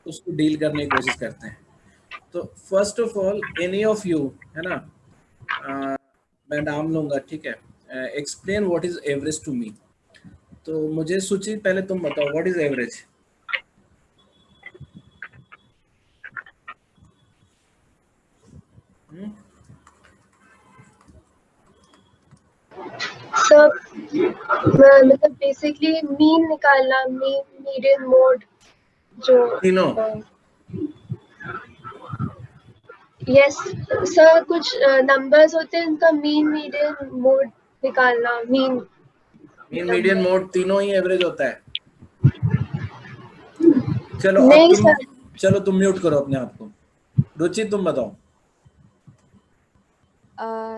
उसको डील करने की कोशिश करते हैं। तो first of all any of you, है ना, मैं नाम लूंगा, ठीक है, explain what is average to me. तो मुझे सुचि पहले तुम बताओ व्हाट इज एवरेज। सब मतलब बेसिकली मीन निकालना, मीन मीडियन मोड जो तीनों। यस सर, कुछ नंबर्स होते हैं उनका मीन मीडियन मोड निकालना, मीन मीडियन मोड तीनों ही एवरेज होता है। चलो अब नहीं तुम, सर। चलो तुम म्यूट करो अपने आप को। रुचि तुम बताओ।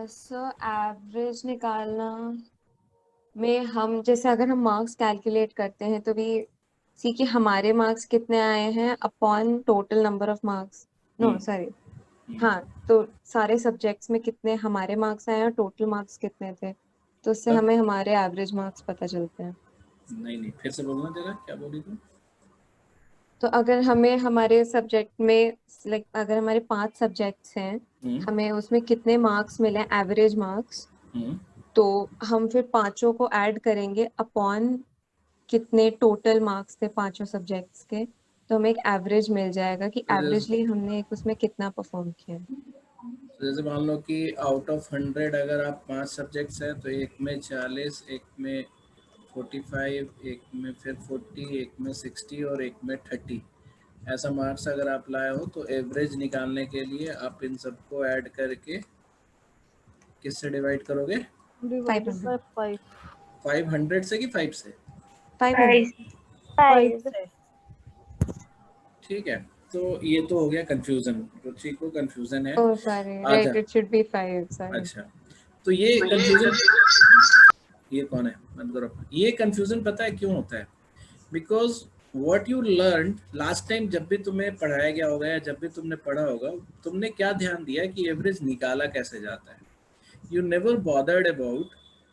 सर एवरेज निकालना में हम जैसे अगर हम मार्क्स कैलकुलेट करते हैं तो भी सी कि हमारे मार्क्स कितने आए हैं upon total number of marks, no sorry, हाँ, तो सारे सब्जेक्ट्स में कितने हमारे मार्क्स आए और टोटल मार्क्स कितने थे, तो उससे हमें हमारे एवरेज मार्क्स पता चलते हैं। नहीं फिर से बोलना जरा, क्या बोली तुम। तो अगर हमें हमारे सब्जेक्ट में लाइक अगर हमारे 5 सब्जेक्ट्स हैं, हमें उसमें कितने मार्क्स मिले एवरेज मार्क्स, तो हम फिर पांचों को ऐड करेंगे अपॉन कितने टोटल मार्क्स थे पांचों सब्जेक्ट्स के, तो हमें एक एवरेज मिल जाएगा कि एवरेजली हमने एक उसमें कितना परफॉर्म किया। जैसे मान लो कि आउट ऑफ 100 अगर आप 5 सब्जेक्ट्स हैं तो एक में 40, एक में 45, एक में फिर 40, एक में 60 और एक में 30, ऐसा मार्क्स अगर आप लाए हो तो एवरेज निकालने के लिए आप इन सबको ऐड करके किससे डिवाइड करोगे? 500 से कि 5 से? 5 से। ठीक है, तो ये तो हो गया कंफ्यूजन, रुचि को कंफ्यूजन है। Oh sorry, right, it should be 5, sorry. अच्छा, तो ये कंफ्यूजन, ये कौन है, बंद करो। ये कंफ्यूजन पता है क्यों होता है? Because what you learn last time, जब भी तुम्हें पढ़ाया गया होगा या जब भी तुमने पढ़ा होगा, तुमने क्या ध्यान दिया कि एवरेज निकाला कैसे जाता है। You never bothered about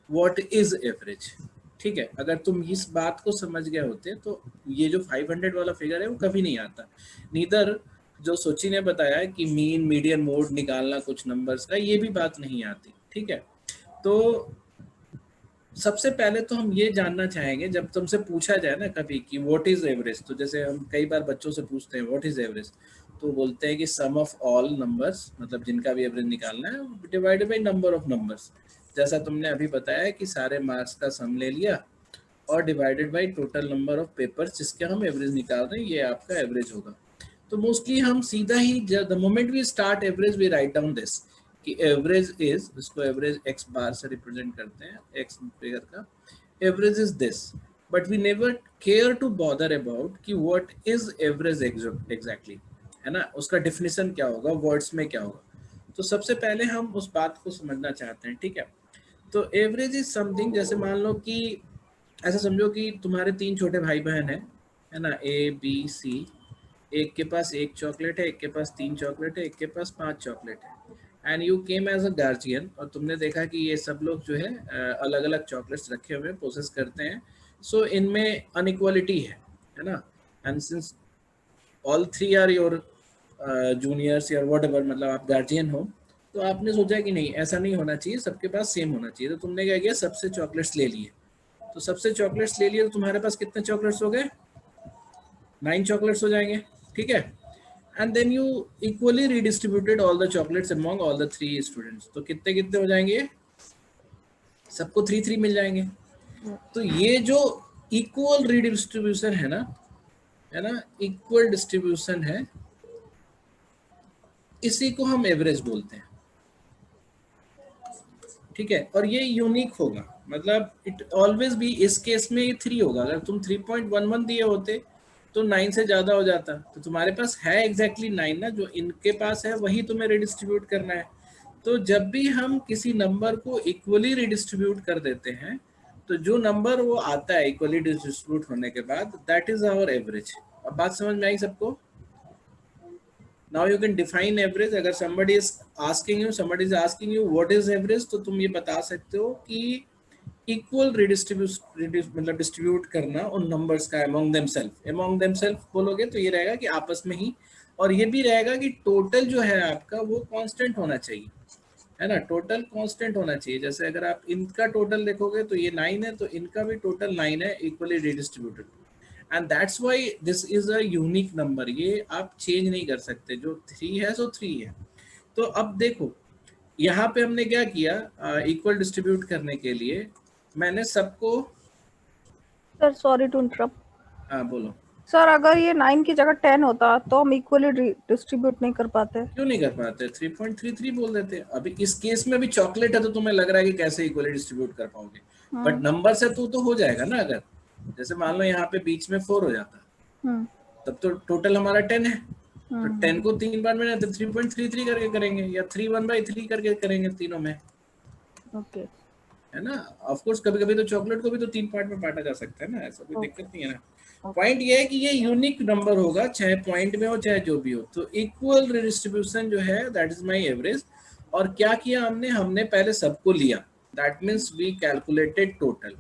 what is average. ठीक है, अगर तुम इस बात को समझ गए होते तो ये जो 500 वाला फिगर है वो कभी नहीं आता। नीदर जो सोची ने बताया कि मीन मीडियन मोड निकालना कुछ नंबर्स का, ये भी बात नहीं आती। ठीक है, तो सबसे पहले तो हम ये जानना चाहेंगे, जब तुमसे पूछा जाए ना कभी कि व्हाट इज एवरेज, तो जैसे हम कई बार बच्चों से पूछते हैं व्हाट इज एवरेज, तो बोलते हैं कि सम ऑफ ऑल नंबर्स, मतलब जिनका भी एवरेज निकालना है, divided by number of numbers. जैसा तुमने अभी बताया कि सारे मार्क्स का सम ले लिया और divided by total number of papers जिसके हम एवरेज निकाल रहे हैं, ये आपका एवरेज होगा। तो मोस्टली हम सीधा ही the moment we start average we write down this कि एवरेज इज, इसको एवरेज एक्स बार से रिप्रेजेंट करते हैं, एक्स फिगर का average is this, but we never care to bother about कि व्हाट इज एवरेज एग्जैक्टली, है ना, उसका डेफिनेशन क्या होगा, वर्ड्स में क्या होगा। तो सबसे पहले हम उस बात को समझना चाहते हैं। ठीक है, तो एवरेज इज समथिंग, जैसे मान लो कि ऐसा समझो कि तुम्हारे 3 छोटे भाई बहन है ना, ए बी सी, एक के पास 1 चॉकलेट है, एक के पास 3 चॉकलेट है, एक के पास 5 चॉकलेट है, and you came as a guardian, और तुमने देखा कि ये सब लोग जो है अलग अलग चॉकलेट्स रखे हुए प्रोसेस करते हैं, सो इनमें अनइक्वालिटी है ना, and since all 3 are your juniors या व्हाटएवर, मतलब आप गार्जियन हो, तो आपने सोचा कि नहीं ऐसा नहीं होना चाहिए, सबके पास सेम होना चाहिए, तो तुमने क्या किया, सबसे चॉकलेट्स ले लिए। तो सबसे चॉकलेट्स ले लिए तो तुम्हारे पास कितने चॉकलेट्स हो गए? 9 चॉकलेट्स हो जाएंगे। ठीक है, and then you equally redistributed all the chocolates among all the 3 students, तो कितने कितने हो जाएंगे? सबको 3-3 मिल जाएंगे। तो ये जो इक्वल रिडिस्ट्रीब्यूशन है ना, इक्वल डिस्ट्रीब्यूशन है, इसी को हम एवरेज बोलते हैं। ठीक है, और ये यूनिक होगा, मतलब इट ऑलवेज भी, इस केस में ये 3 होगा। अगर तुम 3.11 दिए होते तो 9 से ज्यादा हो जाता, तो तुम्हारे पास है एग्जैक्टली 9 ना, जो इनके पास है वही तुम्हें रिडिस्ट्रीब्यूट करना है। तो जब भी हम किसी नंबर को इक्वली रिडिस्ट्रीब्यूट कर देते हैं, तो जो नंबर वो आता है इक्वली डिस्ट्रीब्यूट होने के बाद, दैट इज आवर एवरेज। अब बात समझ में आई सबको? Now you can define average. अगर somebody is asking you what is average, तो तुम ये बता सकते हो कि इक्वल मतलब डिस्ट्रीब्यूट करना उन नंबर्स का अमॉन्ग देमसेल्फ बोलोगे तो ये रहेगा कि आपस में ही, और ये भी रहेगा कि टोटल जो है आपका वो कांस्टेंट होना चाहिए, है ना, टोटल कांस्टेंट होना चाहिए। जैसे अगर आप इनका टोटल देखोगे तो ये 9 है, तो इनका भी टोटल 9 है, equally redistributed, and that's why this is a unique number. ये आप चेंज नहीं कर सकते, जो 3 है सो 3 है। तो अब देखो यहाँ पे हमने क्या किया, इक्वल डिस्ट्रीब्यूट करने के लिए मैंने सबको, सर सॉरी टू इंटरप्ट। हाँ बोलो। सर अगर ये 9 की जगह 10 होता तो हम इक्वली डिस्ट्रीब्यूट नहीं कर पाते? क्यों नहीं कर पाते, 3.33 बोल देते। अभी इस केस में भी चॉकलेट है तो तुम्हें लग रहा है कि कैसे इक्वली डिस्ट्रीब्यूट कर पाओगे, बट नंबर से तो हो जाएगा ना। अगर जैसे मान लो यहाँ पे बीच में 4 हो जाता तब तो टोटल हमारा 10 है, तो 10 को 3 बार में 3.33 करके करेंगे, या 3 1/3 करके करेंगे तीनों में, ओके है ना। ऑफ कोर्स कभी कभी तो चॉकलेट को भी तो 3 पार्ट में बांटा जा सकता है ना, ऐसा कोई दिक्कत नहीं है ना। पॉइंट ये है कि ये यूनिक नंबर होगा, चाहे पॉइंट में हो चाहे जो भी हो। तो इक्वल डिस्ट्रीब्यूशन जो है दैट इज माय एवरेज। और क्या किया हमने पहले सबको लिया, that means we calculated total,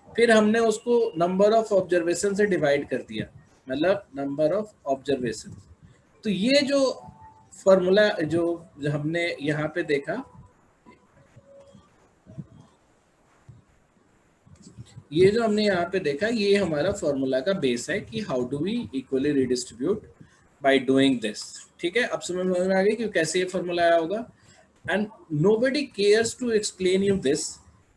फिर हमने उसको नंबर ऑफ ऑब्जर्वेशन से डिवाइड कर दिया, मतलब नंबर ऑफ ऑब्जर्वेशन। तो ये जो फॉर्मूला जो हमने यहाँ पे देखा, ये जो हमने यहाँ पे देखा, ये हमारा फॉर्मूला का बेस है कि how do we equally redistribute by doing this. ठीक है, अब समझ में आ गई कि कैसे ये फॉर्मूला आया होगा। And nobody cares to explain you this.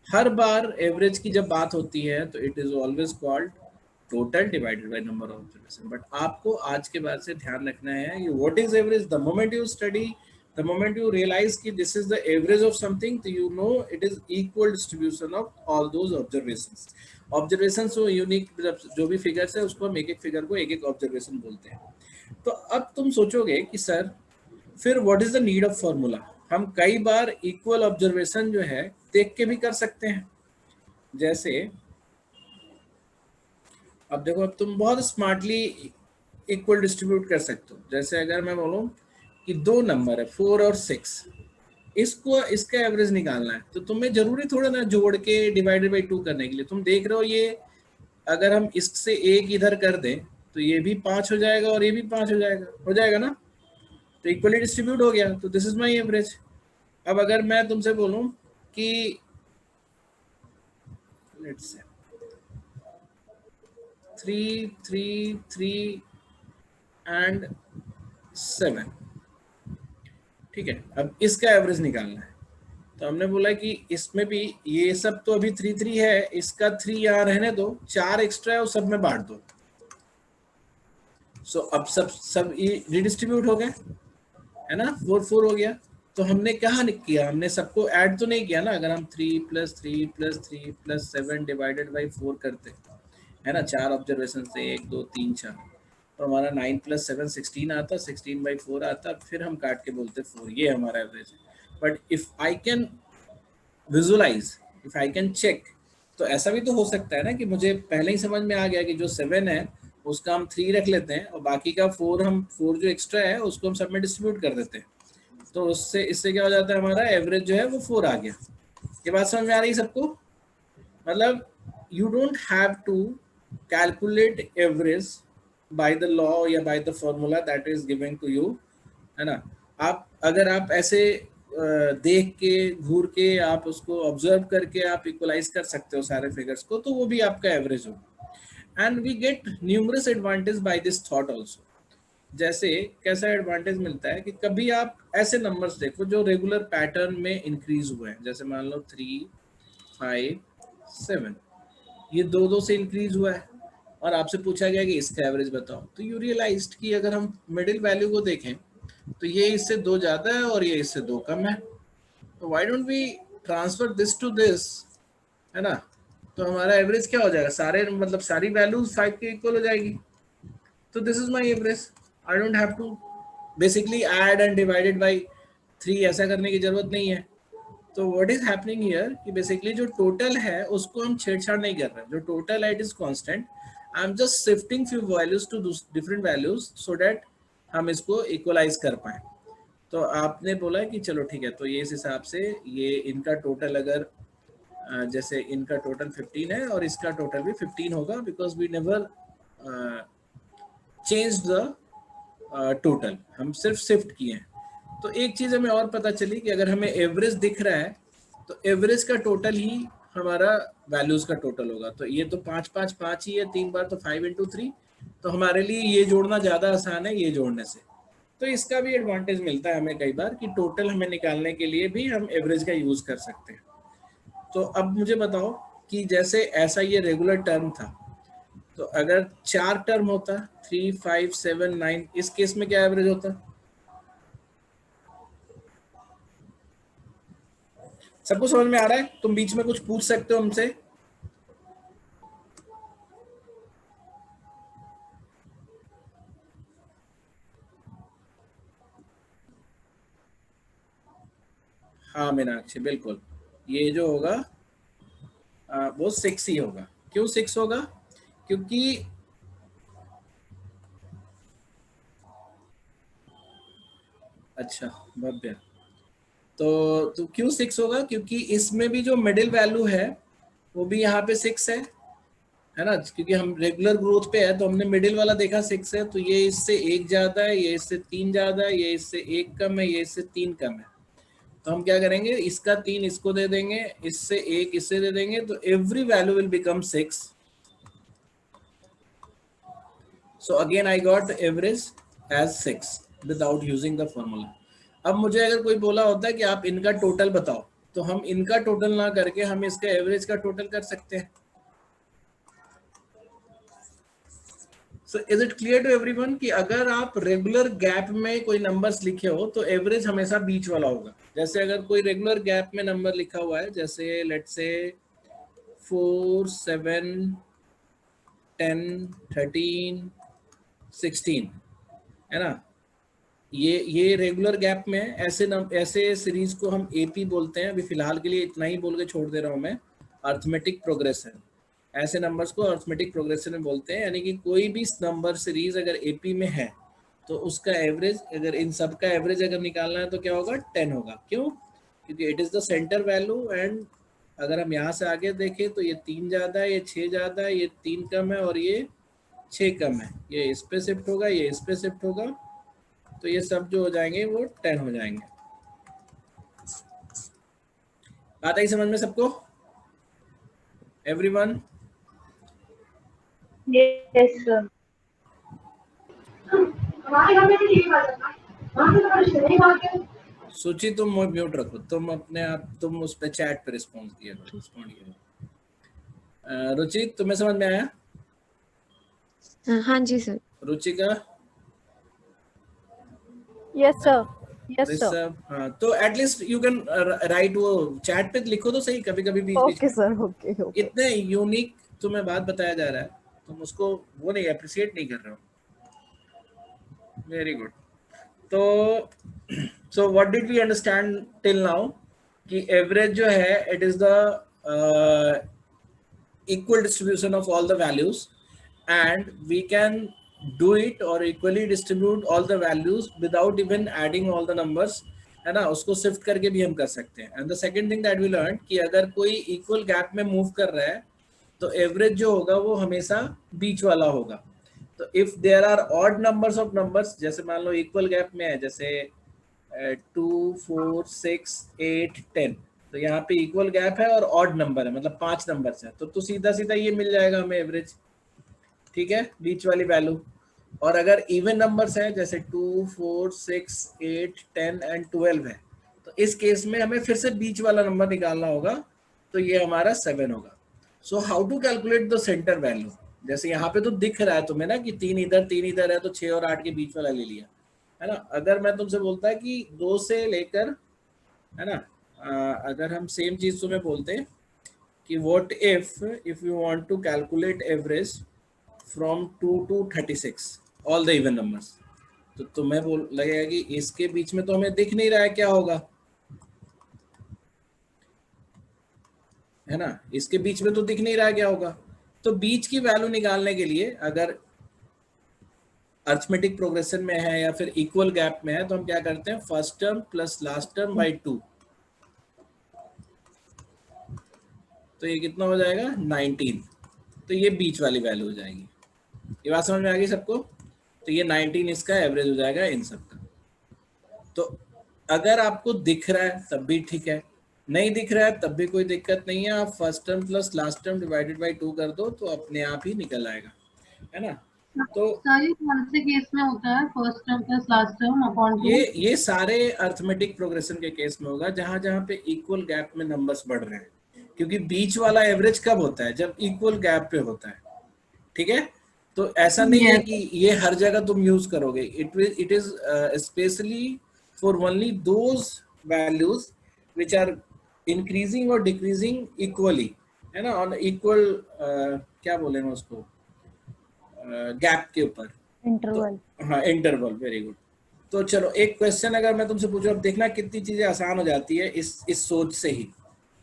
हर बार एवरेज की जब बात होती है तो it is always called total divided by number of observation. But आपको आज के बाद से ध्यान रखना है कि what is average. The moment you study, the moment you realize कि this is the average of something, तो you know it is equal distribution of all those observations. Observations वो unique, जो भी figures है उसको हम एक एक figure को एक एक observation बोलते हैं। तो अब तुम सोचोगे कि सर फिर what is the need of formula। हम कई बार equal observation जो है देख के भी कर सकते हैं। जैसे अब देखो, अब तुम बहुत स्मार्टली इक्वल डिस्ट्रीब्यूट कर सकते हो। जैसे अगर मैं बोलूँ कि 2 नंबर है 4 और 6, इसका एवरेज निकालना है, तो तुम्हें जरूरी थोड़ा ना जोड़ के डिवाइडेड बाई 2 करने के लिए। तुम देख रहे हो ये अगर हम इससे 1 इधर कर दें तो ये भी 5 हो जाएगा और ये भी 5 हो जाएगा ना, तो इक्वली डिस्ट्रीब्यूट हो गया। तो दिस इज माई एवरेज। अब अगर मैं तुमसे बोलूं कि लेट्स से 3 3 3 एंड 7, ठीक है, अब इसका एवरेज निकालना है। तो हमने बोला कि इसमें भी ये सब तो अभी 3 3 है, इसका 3 यहाँ रहने दो, 4 एक्स्ट्रा है वो सब में बांट दो। सो अब सब रिडिस्ट्रीब्यूट हो गए, है ना, 4 4 हो गया। तो हमने क्या किया, हमने सबको ऐड तो नहीं किया ना। अगर हम 3 + 3 + 3 + 7 डिवाइडेड बाई 4 करते, है ना, 4 ऑब्जर्वेशन से 1 2 3 4, तो हमारा 9 + 7 16 आता, 16/4 आता, फिर हम काट के बोलते 4, ये हमारा एवरेज है। But if I can visualise, if I can check, तो ऐसा भी तो हो सकता है ना कि मुझे पहले ही समझ में आ गया कि जो 7 है उसका हम 3 रख लेते हैं और बाकी का 4 जो एक्स्ट्रा है उसको हम सब में डिस्ट्रीब्यूट कर देते हैं। तो इससे क्या हो जाता है, हमारा एवरेज जो है वो 4 आ गया। ये बात समझ में आ रही है सबको? मतलब you don't have to calculate average by the law या by the formula that is given to you, है ना। अगर आप ऐसे देख के घूर के आप उसको ऑब्जर्व करके आप इक्वलाइज कर सकते हो सारे फिगर्स को, तो वो भी आपका एवरेज होगा। And we get numerous advantage by this thought also. जैसे कैसा एडवांटेज मिलता है कि कभी आप ऐसे नंबर्स देखो जो रेगुलर पैटर्न में इंक्रीज हुए हैं, जैसे मान लो 3 5 7, ये 2 से इंक्रीज हुआ है और आपसे पूछा गया कि इसका एवरेज बताओ, तो यू रियलाइज्ड कि अगर हम मिडिल वैल्यू को देखें तो ये इससे 2 ज्यादा है और ये इससे 2 कम है, तो why don't we transfer this to this, है ना। तो हमारा एवरेज क्या हो जाएगा, सारी वैल्यूज 5 के इक्वल हो जाएगी। तो this is my average. I don't have to basically add and divided by 3, ऐसा करने की जरूरत नहीं है। तो व्हाट इज हैपनिंग हियर कि बेसिकली जो टोटल है उसको हम छेड़छाड़ नहीं कर रहे हैं। जो टोटल है it is constant, I am just shifting few values to different values so that हम इसको इक्वलाइज कर पाए। तो आपने बोला कि चलो ठीक है, तो ये इस हिसाब से ये इनका टोटल अगर जैसे इनका टोटल 15 है और इसका टोटल भी 15 होगा, because we never change the total, हम सिर्फ शिफ्ट किए हैं। तो एक चीज हमें और पता चली कि अगर हमें एवरेज दिख रहा है तो एवरेज का टोटल ही हमारा वैल्यूज का टोटल होगा। तो ये तो 5 5 5 ही है, 3 बार तो 5 into 3, तो हमारे लिए ये जोड़ना ज्यादा आसान है ये जोड़ने से। तो इसका भी एडवांटेज मिलता है हमें कई बार कि टोटल हमें निकालने के लिए भी हम एवरेज का यूज कर सकते हैं। तो अब मुझे बताओ कि जैसे ऐसा ये रेगुलर टर्म था, तो अगर 4 टर्म होता 3 5 7 9, इस केस में क्या एवरेज होता? सबको समझ में आ रहा है? तुम बीच में कुछ पूछ सकते हो हमसे। हाँ मीनाक्षी, बिल्कुल ये जो होगा वो 6 ही होगा। क्यों 6 होगा? क्योंकि अच्छा भव्य, तो क्यों 6 होगा? क्योंकि इसमें भी जो मिडिल वैल्यू है वो भी यहाँ पे 6 है ना, क्योंकि हम रेगुलर ग्रोथ पे है तो हमने मिडिल वाला देखा 6 है, तो ये इससे 1 ज्यादा है, ये इससे 3 ज्यादा है, ये इससे 1 कम है, ये इससे 3 कम है। तो हम क्या करेंगे, इसका 3 इसको दे देंगे, इससे 1 इससे दे देंगे, तो every value will become 6। So again I got average age 6 without using the formula. अब मुझे अगर कोई बोला होता है कि आप इनका टोटल बताओ, तो हम इनका टोटल ना करके हम इसका एवरेज का टोटल कर सकते हैं। So is it clear to everyone कि अगर आप रेगुलर गैप में कोई नंबर्स लिखे हो तो एवरेज हमेशा बीच वाला होगा। जैसे अगर कोई रेगुलर गैप में नंबर लिखा हुआ है, जैसे लेट्स से 4 7 10 13 16 है ना, ये रेगुलर गैप में ऐसे सीरीज को हम एपी बोलते हैं। अभी फिलहाल के लिए इतना ही बोल के छोड़ दे रहा हूं मैं, अर्थमेटिक प्रोग्रेशन। ऐसे नंबर्स को अर्थमेटिक प्रोग्रेशन में बोलते हैं, यानी कि कोई भी नंबर सीरीज अगर एपी में है तो उसका एवरेज, अगर इन सब का एवरेज अगर निकालना है तो क्या होगा, 10 होगा। क्यों? क्योंकि it is the centre value, and अगर हम यहाँ से आगे देखें तो ये 3 ज्यादा है, ये 6 ज्यादा है, ये 3 कम है और ये 6 कम है, ये इस पे शिफ्ट होगा, ये इस पे शिफ्ट होगा, तो ये सब जो हो जाएंगे वो 10 हो जाएंगे। बात आई समझ में सबको? एवरीवन? Yes, sir. सूची तुम म्यूट रखो, तुम अपने आप तुम उस पे चैट पे रिस्पॉन्स किया करो, रिस्पॉन्ड किया करो। रुचि तुम्हें समझ में आया? हाँ जी sir. Ruchika? Yes sir, yes sir. Rishabh? हाँ, तो एटलीस्ट यू कैन राइट, वो चैट पे लिखो तो सही, कभी कभी बीच ओके सर, ओके ओके। इतने यूनिक तुम्हें बात बताया जा रहा है, तुम उसको वो नहीं अप्रिशिएट नहीं कर रहे हो। Very good. तो so what did we understand till now कि एवरेज जो है it is the equal distribution of all the values, and we can do it or equally distribute all the values without even adding all the numbers, है ना, उसको shift करके भी हम कर सकते हैं। And the second thing that we learn कि अगर कोई इक्वल गैप में मूव कर रहा है तो एवरेज जो होगा वो हमेशा बीच वाला होगा। तो if there are odd numbers of numbers, जैसे मान लो इक्वल गैप में है, जैसे 2 4 6 8 10, तो यहाँ पे इक्वल गैप है और ऑड नंबर है, मतलब 5 नंबर है, तो सीधा सीधा ये मिल जाएगा हमें एवरेज, ठीक है, बीच वाली वैल्यू। और अगर इवन नंबर्स है जैसे 2 4 6 8 10 एंड 12 है, तो इस केस में हमें फिर से बीच वाला नंबर निकालना होगा, तो ये हमारा 7 होगा। So how to calculate the centre value? जैसे यहाँ पे तो दिख रहा है तुम्हें ना कि 3 इधर है, तो 6 और 8 के बीच वाला ले लिया, है ना। अगर मैं तुमसे बोलता है कि 2 से लेकर, है ना, अगर हम सेम चीज तुम्हें बोलते हैं कि what if you want to calculate average from 2 to 36 all the even numbers, तो तुम्हें बोल लगेगा कि इसके बीच में तो हमें दिख नहीं रहा है, क्या होगा, है ना, इसके बीच में तो दिख नहीं रहा है, क्या होगा। तो बीच की वैल्यू निकालने के लिए अगर अर्थमेटिक प्रोग्रेशन में है या फिर इक्वल गैप में है, तो हम क्या करते हैं, first term plus last term by 2, तो ये कितना हो जाएगा 19, तो ये बीच वाली वैल्यू हो जाएगी। ये बात समझ में आ गई सबको? तो ये 19 इसका एवरेज हो जाएगा इन सब का। तो अगर आपको दिख रहा है तब भी ठीक है, नहीं दिख रहा है तब भी कोई दिक्कत नहीं है, आप first term plus last term divided by 2 कर दो तो अपने आप ही निकल आएगा, है ना। तो सर कौन से केस में होता है first term plus last term upon 2? ये सारे अर्थमेटिक प्रोग्रेशन के केस में होगा जहां जहां पे इक्वल गैप में नंबर्स बढ़ रहे हैं, क्योंकि बीच वाला एवरेज कब होता है? जब इक्वल गैप पे होता है, ठीक है। तो ऐसा नहीं है कि ये हर जगह तुम यूज करोगे, it is specially for only those values which are increasing और डिक्रीजिंग इक्वली, है ना, ऑन इक्वल क्या बोलेंगे उसको, गैप के ऊपर, इंटरवल। तो, हाँ इंटरवल, वेरी गुड। तो चलो एक क्वेश्चन अगर मैं तुमसे पूछूं, अब देखना कितनी चीजें आसान हो जाती है इस सोच से ही,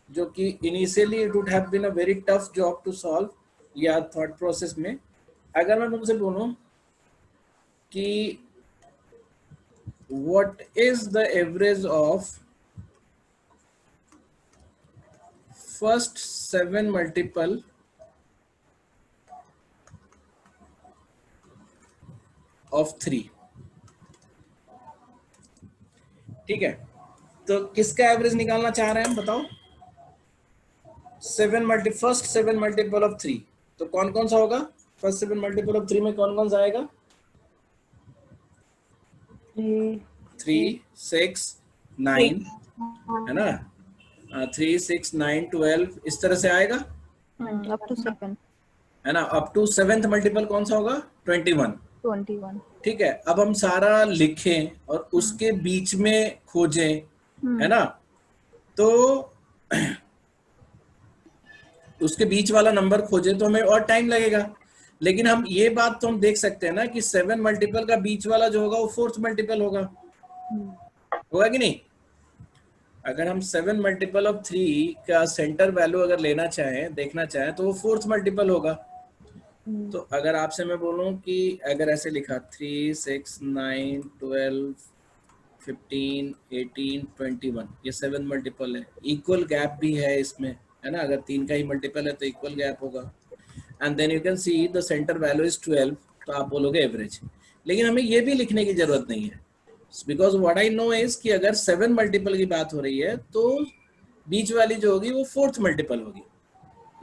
जो कि initially it would have been a very tough job to solve या थॉट प्रोसेस में। अगर मैं तुमसे बोलूं कि what is the average of first 7 multiple of 3, ठीक है, तो किसका एवरेज निकालना चाह रहे हैं हम बताओ? फर्स्ट 7 मल्टीपल ऑफ 3, तो कौन कौन सा होगा? फर्स्ट 7 मल्टीपल ऑफ 3 में कौन कौन सा आएगा? 3, 6, 9, है ना, 3, 6, 9, 12 इस तरह से आएगा, अप टू 7, है ना। अप टू 7th मल्टीपल कौन सा होगा? 21, 21। ठीक है। अब हम सारा लिखें और उसके बीच में खोजें, है ना, तो उसके बीच वाला नंबर खोजें तो हमें और टाइम लगेगा, लेकिन हम ये बात तो हम देख सकते हैं ना कि 7 मल्टीपल का बीच वाला जो होगा वो 4th मल्टीपल होगा, होगा कि नहीं? अगर हम 7 मल्टीपल ऑफ 3 का सेंटर वैल्यू अगर लेना चाहें, देखना चाहें, तो वो 4th मल्टीपल होगा। तो अगर आपसे मैं बोलूं कि अगर ऐसे लिखा 3, 6, 9, 12, 15, 18, 21, ये 7 मल्टीपल है, इक्वल गैप भी है इसमें, है ना, अगर 3 का ही मल्टीपल है तो इक्वल गैप होगा, and then you can see the centre value is 12, तो आप बोलोगे एवरेज। लेकिन हमें ये भी लिखने की जरूरत नहीं है, because what I know is कि अगर 7 मल्टीपल की बात हो रही है तो बीच वाली जो होगी वो 4th मल्टीपल होगी,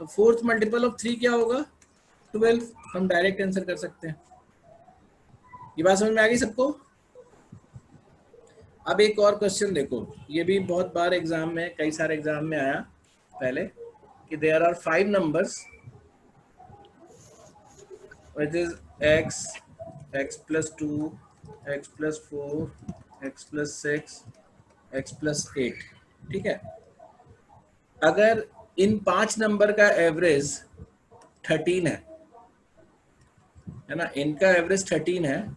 तो 4th मल्टीपल ऑफ 3 क्या होगा? 12। हम डायरेक्ट आंसर कर सकते हैं। ये बात समझ में आ गई सबको? अब एक और क्वेश्चन देखो, ये भी बहुत बार एग्जाम में, कई सारे एग्जाम में आया पहले, कि there are 5 numbers which is x, x plus 2, x plus 4, x plus 6, x plus 8, ठीक है। अगर इन 5 नंबर का एवरेज 13 है ना, इनका एवरेज 13 है,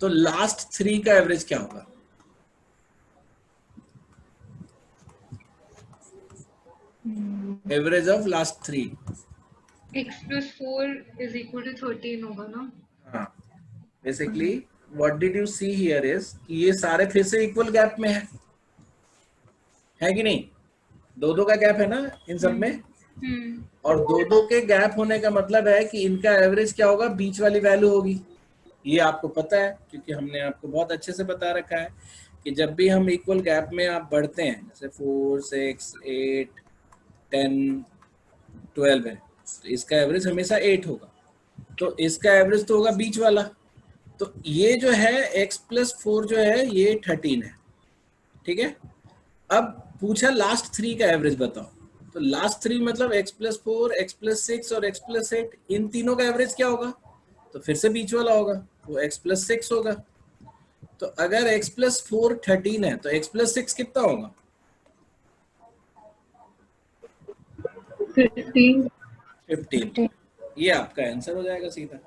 तो लास्ट 3 का एवरेज क्या होगा? Average of last 3। x plus 4 is equal to 13 होगा ना? हाँ, basically what did you see here is कि ये सारे फिर से इक्वल गैप में है कि नहीं? 2-2 का गैप है ना इन सब में, और 2-2 के गैप होने का मतलब है कि इनका एवरेज क्या होगा? बीच वाली वैल्यू होगी। ये आपको पता है क्योंकि हमने आपको बहुत अच्छे से बता रखा है कि जब भी हम इक्वल गैप में आप बढ़ते हैं, जैसे 4, 6, 8, 10, 12 है, तो इसका एवरेज हमेशा 8 होगा, तो इसका एवरेज तो होगा बीच वाला। तो ये जो है x plus 4 जो है ये 13 है, ठीक है। अब पूछा लास्ट 3 का एवरेज बताओ, तो लास्ट 3 मतलब x plus 4, x plus 6 और x plus 8, इन तीनों का एवरेज क्या होगा? तो फिर से बीच वाला होगा, वो x plus 6 होगा। तो अगर x plus 4 13 है तो x plus 6 कितना होगा? 15। ये आपका आंसर हो जाएगा सीधा।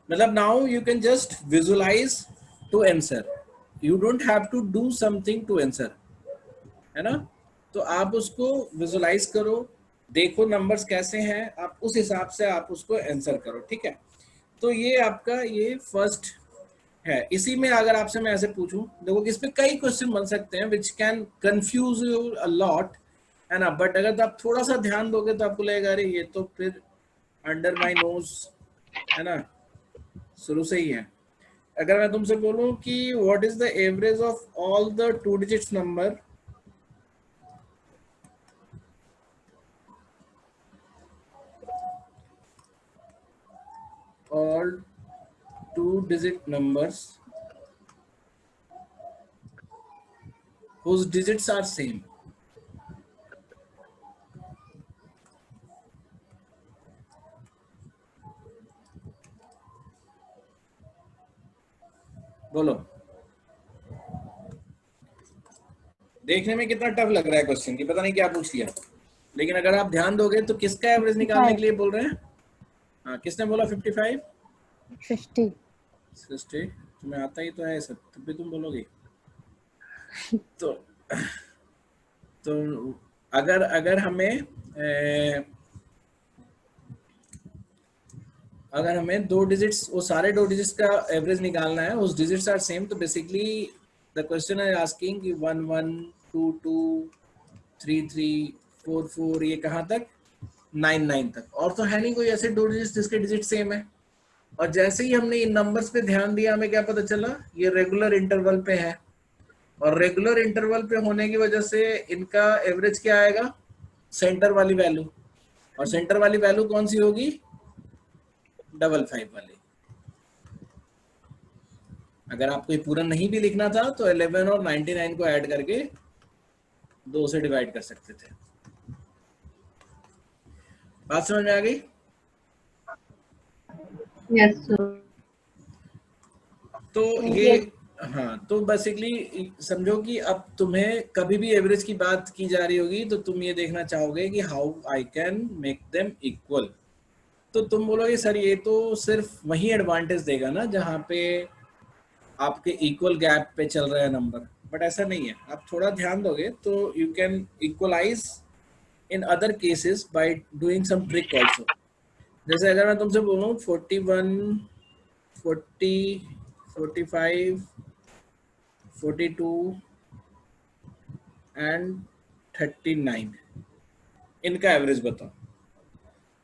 मतलब now you can just visualise to answer, you don't have to do something to answer, है ना। तो आप उसको विजुअलाइज करो, देखो नंबर्स कैसे हैं, आप उस हिसाब से आप उसको आंसर करो, ठीक है। तो ये आपका ये फर्स्ट है। इसी में अगर आपसे मैं ऐसे पूछूं, देखो इस पे कई क्वेश्चन बन सकते हैं which can confuse you a lot, है ना। बट अगर आप थोड़ा सा ध्यान दोगे तो आपको लगेगा अरे ये तो फिर अंडर माई नोज, है ना, शुरू से ही है। अगर मैं तुमसे बोलूं कि what is the average of all the 2 digits number, all 2-digit numbers whose digits are same, बोलो। देखने में कितना टफ लग रहा है क्वेश्चन, की पता नहीं क्या पूछ लिया, लेकिन अगर आप ध्यान दोगे तो किसका एवरेज निकालने के लिए बोल रहे हैं? हाँ, किसने बोला 55? 50 60 तुम्हें आता ही तो है सब, तब भी तुम बोलोगे। तो अगर हमें 2 डिजिट्स, वो सारे 2 डिजिट्स का एवरेज निकालना है, उस डिजिट्स आर सेम, तो basically the question is asking कि 1 1 2 2 3 3 4 4 ये कहाँ तक? 9 9 तक। और तो है नहीं कोई ऐसे 2 डिजिट्स जिसके डिजिट सेम है। और जैसे ही हमने इन नंबर्स पे ध्यान दिया, हमें क्या पता चला? ये रेगुलर इंटरवल पे है, और रेगुलर इंटरवल पे होने की वजह से इनका एवरेज क्या आएगा? सेंटर वाली वैल्यू। और सेंटर वाली वैल्यू कौन सी होगी? 55 वाली। अगर आपको ये पूरा नहीं भी लिखना था तो 11 और 99 को ऐड करके 2 से डिवाइड कर सकते थे। बात समझ में आ गई? Yes sir. तो ये हाँ, तो बेसिकली समझो कि अब तुम्हें कभी भी एवरेज की बात की जा रही होगी तो तुम ये देखना चाहोगे कि how I can make them equal. तो तुम बोलोगे सर ये तो सिर्फ वही एडवांटेज देगा ना जहाँ पे आपके इक्वल गैप पे चल रहा है नंबर, बट ऐसा नहीं है। आप थोड़ा ध्यान दोगे तो you can equalise in other cases by doing some trick also. जैसे अगर मैं तुमसे बोलूँ 41 40 45 42 एंड 39 इनका एवरेज बताओ,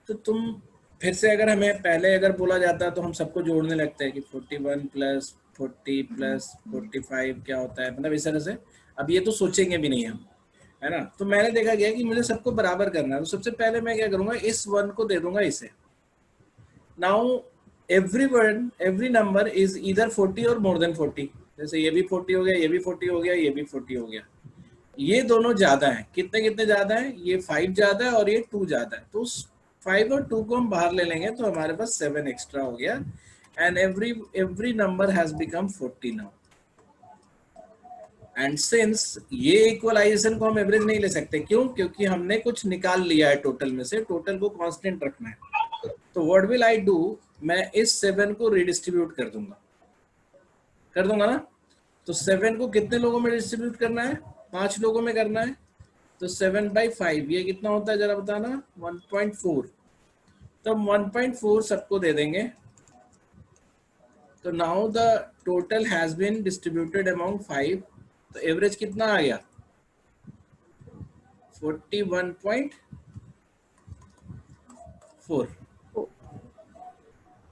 तो तुम फिर से, अगर हमें पहले अगर बोला जाता तो हम सबको जोड़ने लगते हैं कि 41 प्लस 40 प्लस 45 क्या होता है, मतलब इस तरह से। अब ये तो सोचेंगे भी नहीं हम, है ना। तो मैंने देखा गया कि मुझे सबको बराबर करना है, तो सबसे पहले मैं क्या करूंगा, इस 1 को दे दूंगा इसे। Now every number is either 40 और मोर देन 40। जैसे ये भी 40 हो गया, ये भी 40 हो गया, ये भी 40 हो गया। ये दोनों ज्यादा हैं, कितने कितने ज्यादा हैं? ये 5 ज्यादा है और ये 2 ज्यादा है। तो 5 और 2 को हम बाहर ले लेंगे तो हमारे पास 7 एक्स्ट्रा हो गया। And every number has become 40 now. And since ये इक्वलाइजेशन को हम एवरेज नहीं ले सकते, क्यों? क्योंकि हमने कुछ निकाल लिया है टोटल में से, टोटल को कांस्टेंट रखना है। तो व्हाट विल आई डू, मैं इस 7 को रिडिस्ट्रीब्यूट कर दूंगा ना। तो 7 को कितने लोगों में डिस्ट्रीब्यूट करना है? 5 लोगों में करना है। तो 7/5 ये कितना होता है जरा बताना? 1.4। तो 1.4 सबको दे देंगे। तो now the total has been distributed among 5। तो एवरेज कितना आ गया? 41.4।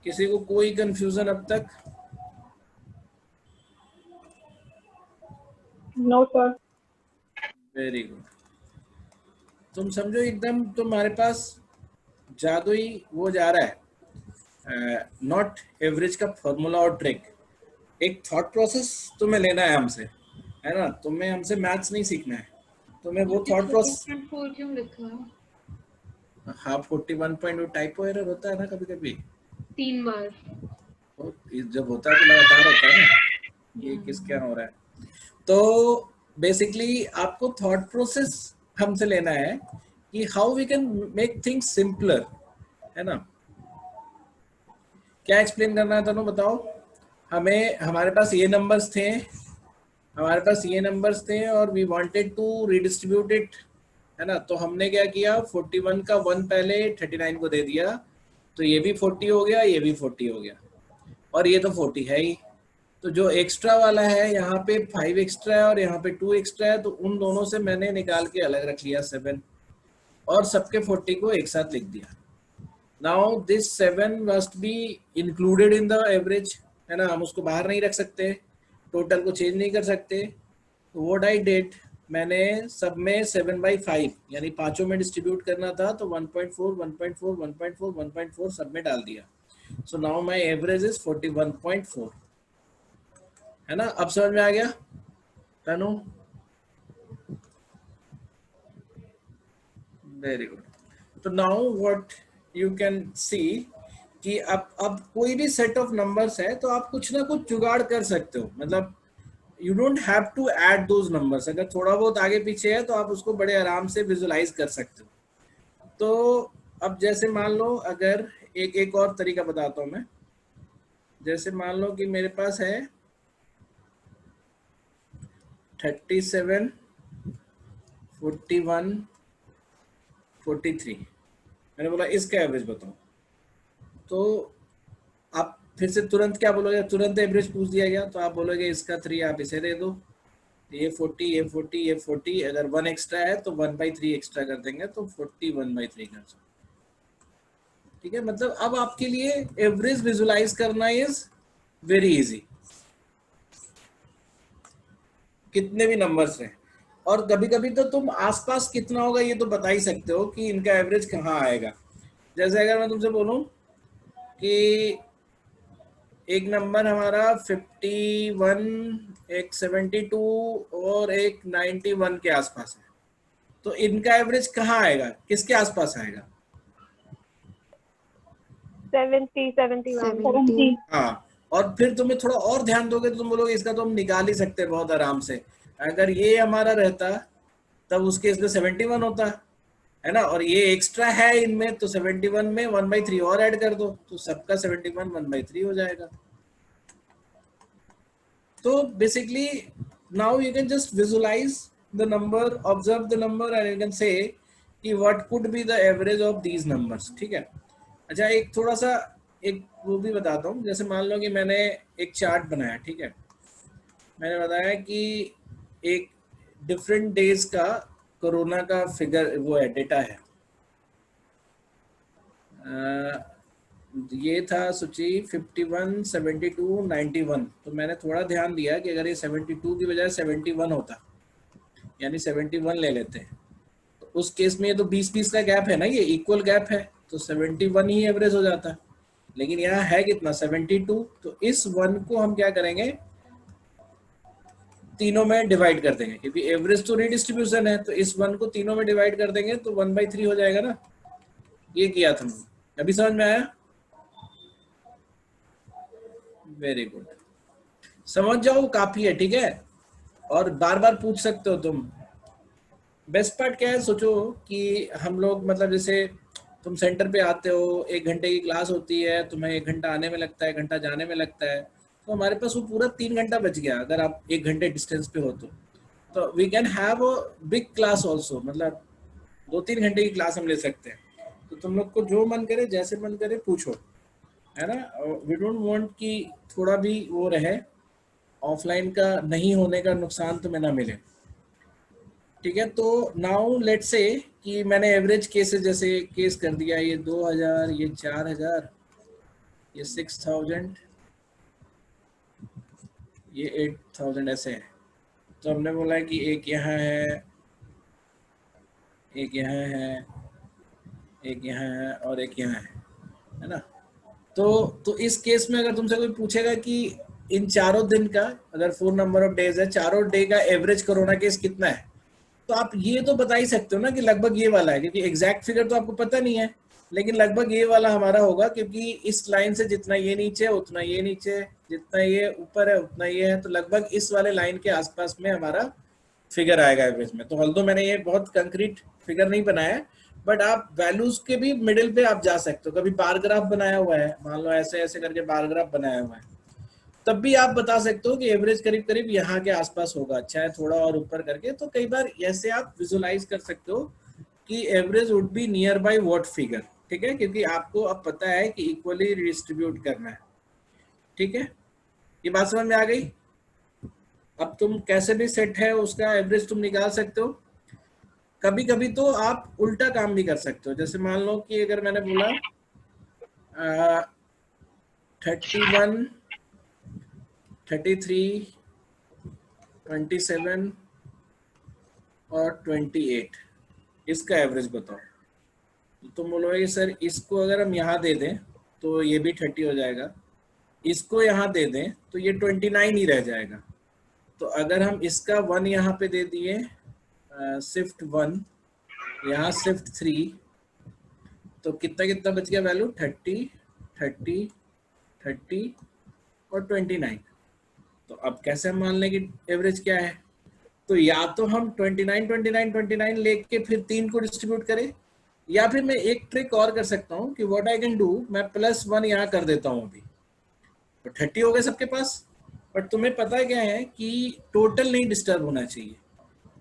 किसी को कोई कंफ्यूजन अब तक? No sir. Very good. तुम समझो एकदम तुम्हारे पास जादुई वो जा रहा है, नॉट एवरेज का फॉर्मूला और ट्रिक। एक थॉट प्रोसेस तुम्हें लेना है हमसे, है ना। तुम्हें हमसे मैथ्स नहीं सीखना है, तुम्हें वो थॉट प्रोसेस। 4 क्यों लिखा है? हाँ, 41.2 टाइपो एरर होता है ना कभी कभी, 3 बार। जब होता है तो लगातार होता है ना। ये किस क्या हो रहा है? तो बेसिकली आपको थॉट प्रोसेस हमसे लेना है कि how we can make things simpler, है ना। क्या एक्सप्लेन करना है दोनों बताओ। हमारे पास ये नंबर्स थे और we wanted to redistribute it, है ना। तो हमने क्या किया, 41 का 1 पहले 39 को दे दिया, तो ये भी 40 हो गया, ये भी 40 हो गया, और ये तो 40 है ही। तो जो एक्स्ट्रा वाला है यहाँ पे 5 एक्स्ट्रा है और यहाँ पे 2 एक्स्ट्रा है, तो उन दोनों से मैंने निकाल के अलग रख लिया 7 और सबके 40 को एक साथ लिख दिया। Now this 7 must be included in the average, है ना, हम उसको बाहर नहीं रख सकते, टोटल को चेंज नहीं कर सकते। तो व्हाट आई डिड, मैंने सब में 7/5 यानी पांचों में डिस्ट्रीब्यूट करना था, तो 1.4 1.4 1.4 1.4 सब में डाल दिया। So now my average is 41.4, है ना। अब समझ में आ गया तनु? Very good. तो now what you can see कि अब कोई भी सेट ऑफ नंबर्स है तो आप कुछ ना कुछ जुगाड़ कर सकते हो, मतलब you don't have to add those numbers. अगर थोड़ा बहुत आगे पीछे है तो आप उसको बड़े आराम से विजुलाइज कर सकते हो। तो अब जैसे मान लो, अगर एक और तरीका बताता हूं मैं, जैसे मान लो कि मेरे पास है 37 41 43, मैंने बोला इसका एवरेज बताओ, तो आप फिर से तुरंत क्या बोलोगे, तुरंत एवरेज पूछ दिया गया तो आप बोलोगे इसका 3 आप इसे दे दो, ये 40 ये 40 ये 40, अगर 1 एक्स्ट्रा है तो 1/3 एक्स्ट्रा कर देंगे तो 40 1/3 कर सकते, ठीक है। मतलब अब आपके लिए एवरेज विजुलाइज करना इज वेरी इजी, कितने भी नंबर्स हैं। और कभी कभी तो तुम आसपास कितना होगा ये तो बता ही सकते हो कि इनका एवरेज कहाँ आएगा। जैसे अगर मैं तुमसे बोलूं कि एक नंबर हमारा 51, एक 72 और एक 91 के आसपास है, तो इनका एवरेज कहाँ आएगा, किसके आसपास आएगा? 70 71 70। हाँ, और फिर तुम्हें थोड़ा और ध्यान दोगे तो तुम बोलोगे इसका तो हम निकाल ही सकते हैं बहुत आराम से। अगर ये हमारा रहता तब उसके इसमें 71 होता, है ना, और ये एक्स्ट्रा है इनमें तो 71 में 1/3 और ऐड कर दो तो सबका 71 1/3 हो जाएगा। तो basically now you can just visualize the number, observe the number and you can say कि what could be the average of these numbers, ठीक है। अच्छा, एक थोड़ा सा एक वो भी बताता हूँ। जैसे मान लो कि मैंने एक चार्ट बनाया, ठीक है, मैंने बताया कि एक डिफरेंट डेज का कोरोना का फिगर वो है, डेटा है। ये था सूची 51 72 91, तो मैंने थोड़ा ध्यान दिया कि अगर ये 72 की बजाय 71 होता, यानी 71 ले लेते हैं, तो उस केस में ये तो 20-20 का गैप है ना, ये इक्वल गैप है, तो 71 ही एवरेज हो जाता। लेकिन यहाँ है कितना 72, तो इस 1 को हम क्या करेंगे, तीनों में डिवाइड कर देंगे, क्योंकि एवरेज तो रीडिस्ट्रीब्यूशन है, तो इस 1 को तीनों में डिवाइड कर देंगे तो 1/3 हो जाएगा ना। ये किया था, अभी समझ में आया? वेरी गुड, समझ जाओ काफी है, ठीक है। और बार बार पूछ सकते हो तुम। बेस्ट पार्ट क्या है, सोचो कि हम लोग मतलब जैसे तुम सेंटर पे आते हो, 1 घंटे की क्लास होती है, तुम्हें 1 घंटा आने में लगता है, 1 घंटा जाने में लगता है, तो हमारे पास वो पूरा 3 घंटा बच गया अगर आप 1 घंटे डिस्टेंस पे हो तो we can have a big class also, मतलब 2-3 घंटे की क्लास हम ले सकते हैं। तो तुम लोग को जो मन करे, जैसे मन करे पूछो, है ना। वी डोंट वांट कि थोड़ा भी वो रहे, ऑफलाइन का नहीं होने का नुकसान तुम्हें ना मिले, ठीक है। तो नाउ लेट्स से कि मैंने एवरेज केसेस जैसे केस कर दिया, ये 2000, ये 4000, ये 6000, ये 8000 ऐसे है। तो हमने बोला कि एक यहाँ है, एक यहाँ है, एक यहाँ है और एक यहाँ है ना। तो इस केस में अगर तुमसे कोई पूछेगा कि इन चारों दिन का, अगर 4 नंबर ऑफ डेज है, चारों डे का एवरेज कोरोना केस कितना है, तो आप ये तो बता ही सकते हो ना कि लगभग ये वाला है, क्योंकि एग्जैक्ट फिगर तो आपको पता नहीं है, लेकिन लगभग ये वाला हमारा होगा, क्योंकि इस लाइन से जितना ये नीचे उतना ये नीचे, जितना ये ऊपर है उतना ये है, तो लगभग इस वाले लाइन के आसपास में हमारा फिगर आएगा एवरेज में। तो हल्दो मैंने ये बहुत कंक्रीट फिगर नहीं बनाया है, बट आप वैल्यूज के भी मिडिल पे आप जा सकते हो। कभी बार ग्राफ बनाया हुआ है, मान लो ऐसे ऐसे करके बार ग्राफ बनाया हुआ है, तब भी आप बता सकते हो कि एवरेज करीब करीब यहाँ के आसपास होगा, चाहे थोड़ा और ऊपर करके। तो कई बार ऐसे आप विजुलाइज कर सकते हो कि average would be near by what figure, ठीक है, क्योंकि आपको अब पता है कि इक्वली डिस्ट्रीब्यूट करना है, ठीक है। ये बात समझ में आ गई? अब तुम कैसे भी सेट है उसका एवरेज तुम निकाल सकते हो। कभी कभी तो आप उल्टा काम भी कर सकते हो, जैसे मान लो कि अगर मैंने बोला 31, 33, 27 और 28 इसका एवरेज बताओ। तो तुम बोलोगे सर इसको अगर हम यहाँ दे दें तो ये भी 30 हो जाएगा, इसको यहाँ दे दें तो ये 29 ही रह जाएगा। तो अगर हम इसका 1 यहाँ पे दे दिए, शिफ्ट 1 यहाँ शिफ्ट 3, तो कितना कितना बच गया वैल्यू? 30, 30, 30 और 29। तो अब कैसे हम मान लें कि एवरेज क्या है? तो या तो हम 29, 29, 29 लेके फिर 3 को डिस्ट्रीब्यूट करें, या फिर मैं एक ट्रिक और कर सकता हूँ कि व्हाट आई कैन डू, मैं +1 यहाँ कर देता हूँ अभी, तो 30 हो गए सबके पास। बट तुम्हें पता क्या है कि टोटल नहीं डिस्टर्ब होना चाहिए,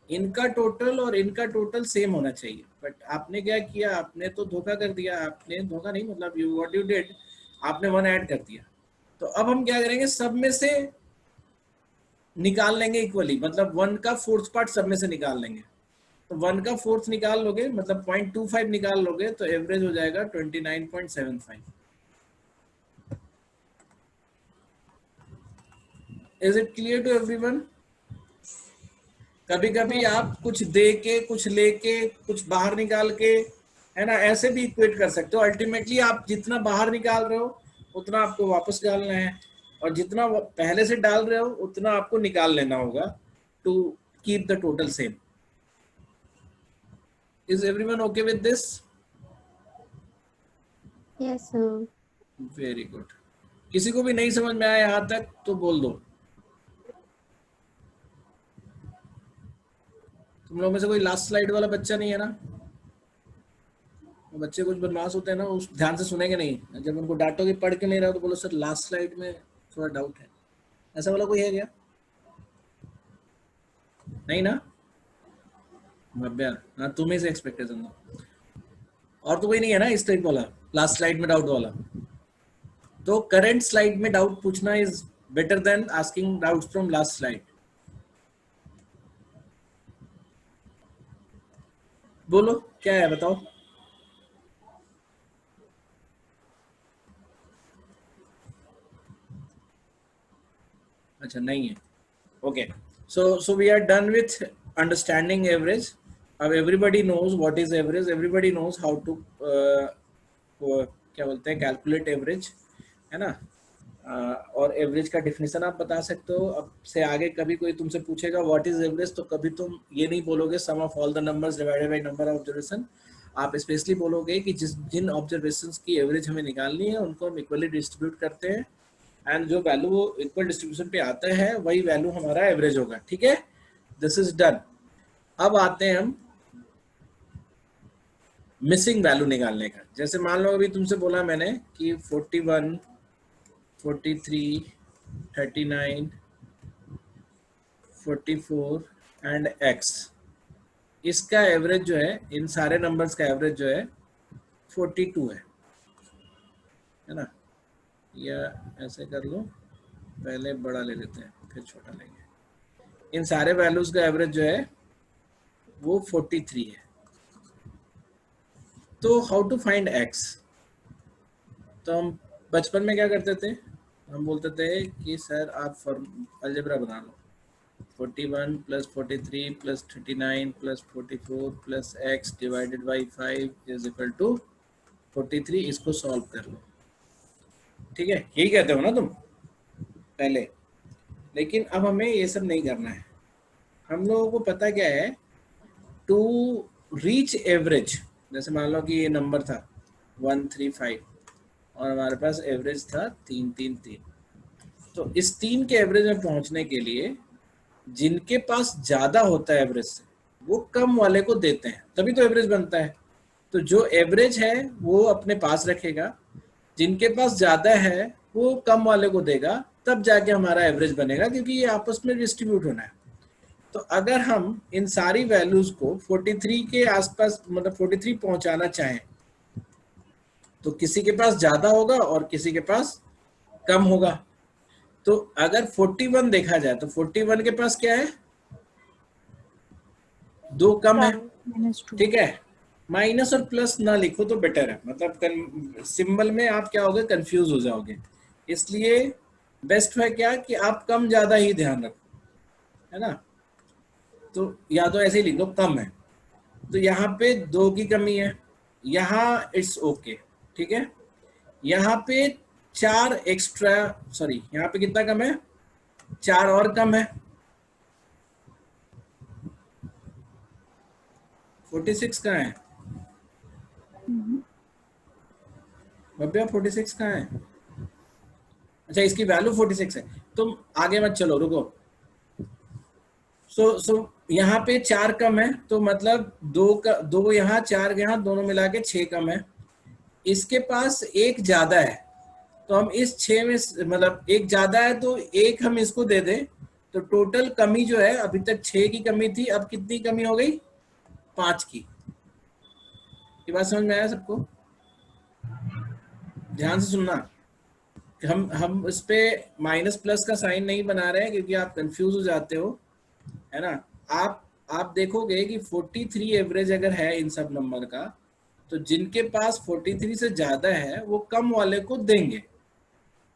इनका टोटल और इनका टोटल सेम होना चाहिए। बट आपने क्या किया, आपने तो धोखा कर दिया, आपने धोखा नहीं मतलब यू व्हाट यू डिड, आपने 1 ऐड कर दिया। तो अब हम क्या करेंगे, सब में से निकाल लेंगे इक्वली, मतलब 1 का 4th पार्ट सब में से निकाल लेंगे। तो 1 का 4th निकाल लोगे मतलब 0.25 निकाल लोगे तो एवरेज हो जाएगा 29.75। Is it clear to everyone? कभी कभी आप कुछ दे के, कुछ लेके, कुछ बाहर निकाल के, है ना, ऐसे भी इक्वेट कर सकते हो। अल्टीमेटली आप जितना बाहर निकाल रहे हो उतना आपको वापस डालना है, और जितना पहले से डाल रहे हो उतना आपको निकाल लेना होगा to keep the total same. Is everyone okay with this? Yes sir. Very good. किसी को भी नहीं समझ में आया यहाँ तक तो बोल दो। तुम लोगों में से कोई लास्ट स्लाइड वाला बच्चा नहीं है ना? वो बच्चे कुछ बदमाश होते हैं ना, उस ध्यान से सुनेंगे नहीं, जब उनको डांटोगे पढ़ के नहीं रहा तो बोलो सर लास्ट स्लाइड में थोड़ा डाउट है। ऐसा वाला कोई है क्या? नहीं ना? भव्या, हाँ तुम्हें से एक्सपेक्टेशन दो। और तो कोई नहीं है ना इस टाइप वाला लास्ट स्लाइड में डाउट वाला? तो करंट स्लाइड में डाउट पूछना is better than asking doubts from last slide. बोलो क्या है बताओ। अच्छा नहीं है, okay. So we are done with understanding average. अब everybody knows what is average, everybody knows how to क्या बोलते हैं कैलकुलेट एवरेज, है ना। और एवरेज का डेफिनेशन आप बता सकते हो। अब से आगे कभी कोई तुमसे पूछेगा व्हाट इज एवरेज तो कभी तुम ये नहीं बोलोगे sum of all the numbers divided by number of observation. आप स्पेशली बोलोगे कि जिन ऑब्जर्वेशंस की एवरेज हमें निकालनी है उनको हम इक्वली डिस्ट्रीब्यूट करते हैं, एंड जो वैल्यू इक्वल डिस्ट्रीब्यूशन पे आता है वही वैल्यू हमारा एवरेज होगा। ठीक है, दिस इज डन। अब आते हैं हम मिसिंग वैल्यू निकालने का। जैसे मान लो अभी तुमसे बोला मैंने कि 41, 43, 39, 44 एंड x, इसका एवरेज जो है, इन सारे नंबर्स का एवरेज जो है 42 है ना। या ऐसे कर लो, पहले बड़ा ले लेते हैं फिर छोटा लेंगे। इन सारे वैल्यूज का एवरेज जो है वो 43 है। तो हाउ टू फाइंड x? तो हम बचपन में क्या करते थे, हम बोलते थे कि सर आप अलजेब्रा बना लो, 41 + 43 + 39 + 44 + x divided by 5 is equal to 43। इसको सॉल्व कर लो। ठीक है, यही कहते हो ना तुम पहले। लेकिन अब हमें ये सब नहीं करना है। हम लोगों को पता क्या है, टू रीच एवरेज, जैसे मान लो कि ये नंबर था 135 और हमारे पास एवरेज था 333। तो इस 3 के एवरेज में पहुंचने के लिए जिनके पास ज्यादा होता है एवरेज से वो कम वाले को देते हैं, तभी तो एवरेज बनता है। तो जो एवरेज है वो अपने पास रखेगा, जिनके पास ज्यादा है वो कम वाले को देगा, तब जाके हमारा एवरेज बनेगा, क्योंकि ये आपस में डिस्ट्रीब्यूट होना है। तो अगर हम इन सारी वैल्यूज को 43 के आसपास मतलब 43 पहुंचाना चाहें तो किसी के पास ज्यादा होगा और किसी के पास कम होगा। तो अगर 41 देखा जाए तो 41 के पास क्या है, 2 कम है, -2 ठीक है। माइनस और प्लस ना लिखो तो बेटर है, मतलब सिंबल में आप क्या होगे, कंफ्यूज हो जाओगे। इसलिए बेस्ट है क्या कि आप कम ज्यादा ही ध्यान रखो, है ना। तो या तो ऐसे ही लिख दो कम है, तो यहाँ पे 2 की कमी है, यहाँ इट्स ओके, ठीक है। यहाँ पे 4 एक्स्ट्रा, सॉरी यहाँ पे कितना कम है, 4 और कम है, 46 कहाँ है भव्या, 46 कहाँ है? अच्छा इसकी वैल्यू 46 है, तुम आगे मत चलो, रुको। सो यहाँ पे 4 कम है, तो मतलब 2 यहाँ 4 यहाँ दोनों मिला के 6 कम है। इसके पास 1 ज्यादा है, तो हम इस 6 में मतलब 1 ज्यादा है तो 1 हम इसको दे दें, तो टोटल कमी जो है, अभी तक 6 की कमी थी, अब कितनी कमी हो गई, 5 की। ये बात समझ में आया सबको? ध्यान से सुनना, हम इस पे माइनस प्लस का साइन नहीं बना रहे हैं क्योंकि आप कंफ्यूज हो जाते हो, है ना। आप देखोगे कि 43 एवरेज अगर है इन सब नंबर का, तो जिनके पास 43 से ज्यादा है वो कम वाले को देंगे,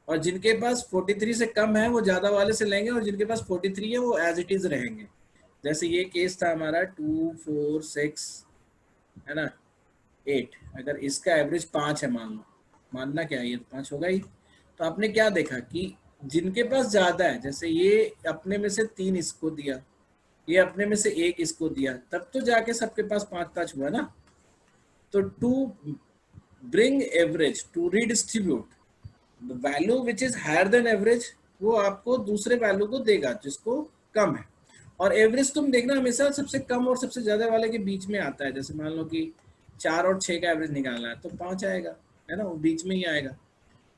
और जिनके पास 43 से कम है वो ज्यादा वाले से लेंगे, और जिनके पास 43 है वो एज इट इज रहेंगे। जैसे ये केस था हमारा 2 4 6, है ना, 8। अगर इसका एवरेज 5 है, मान लो, मानना क्या है, ये 5 होगा ही। तो आपने क्या देखा कि जिनके पास ज्यादा है, जैसे ये अपने में से 3 इसको दिया, ये अपने में से 1 इसको दिया, तब तो जाके सबके पास 5-5 हुआ ना। तो to bring average, to redistribute the value which is higher than average, वो आपको दूसरे वैल्यू को देगा जिसको कम है। और एवरेज तुम देखना हमेशा सबसे कम और सबसे ज्यादा वाले के बीच में आता है। जैसे मान लो कि 4 और 6 का एवरेज निकालना है तो 5 आएगा, है ना, वो बीच में ही आएगा।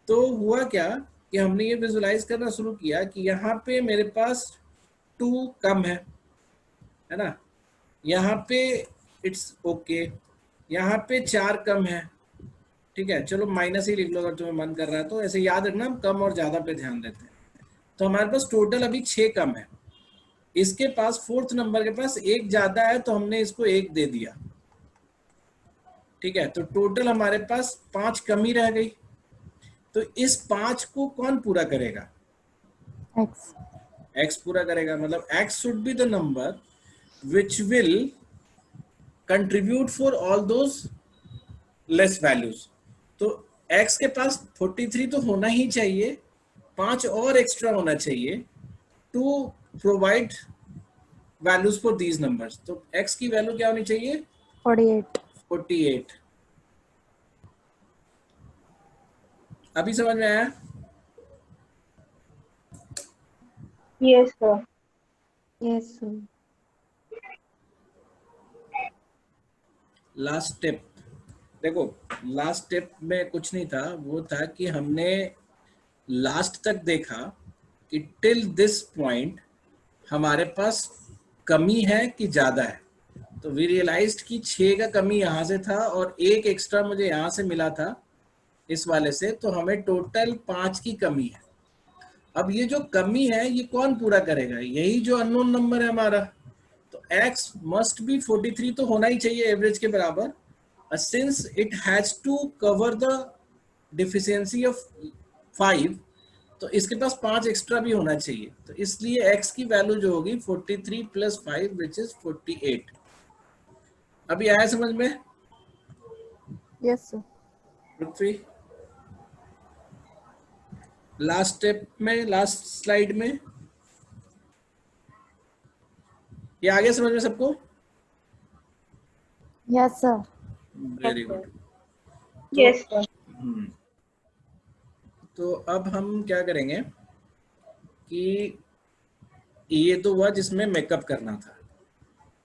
तो हुआ क्या कि हमने ये विजुलाइज करना शुरू किया कि यहाँ पे मेरे पास 2 कम है ना, यहाँ पे इट्स ओके, यहाँ पे 4 कम है, ठीक है। चलो माइनस ही लिख लो अगर तुम्हें मन कर रहा है तो। ऐसे याद रखना, हम कम और ज्यादा पे ध्यान देते हैं। तो हमारे पास टोटल अभी 6 कम है, इसके पास 4th नंबर के पास 1 ज्यादा है, तो हमने इसको 1 दे दिया, ठीक है। तो टोटल हमारे पास 5 कमी रह गई। तो इस 5 को कौन पूरा करेगा, x पूरा करेगा। मतलब x should be the number which will contribute for all those less values. तो x के पास 43 तो होना ही चाहिए, 5 और एक्स्ट्रा होना चाहिए to provide values for these numbers. तो x की वैल्यू क्या होनी चाहिए, 48। अभी समझ में आया? Yes, sir. Yes sir. Last step देखो, लास्ट स्टेप में कुछ नहीं था, वो था कि हमने लास्ट तक देखा कि टिल दिस पॉइंट हमारे पास कमी है कि ज्यादा है। तो वी रियलाइज्ड कि 6 का कमी यहाँ से था और 1 एक्स्ट्रा मुझे यहाँ से मिला था इस वाले से, तो हमें टोटल 5 की कमी है। अब ये जो कमी है ये कौन पूरा करेगा, यही जो अननोन नंबर है हमारा। तो x मस्ट बी 43 तो होना ही चाहिए एवरेज के बराबर, since it has to cover the deficiency of 5, तो इसके पास 5 एक्स्ट्रा भी होना चाहिए। तो इसलिए x की वैल्यू जो होगी 43 + 5 विच इज 48। अभी आया समझ में? Yes sir. Prithvi, last step में, लास्ट स्लाइड में ये आ गया समझ में सबको? Yes sir. Very good. Yes, sir. तो अब हम क्या करेंगे कि ये तो हुआ जिसमें मेकअप करना था।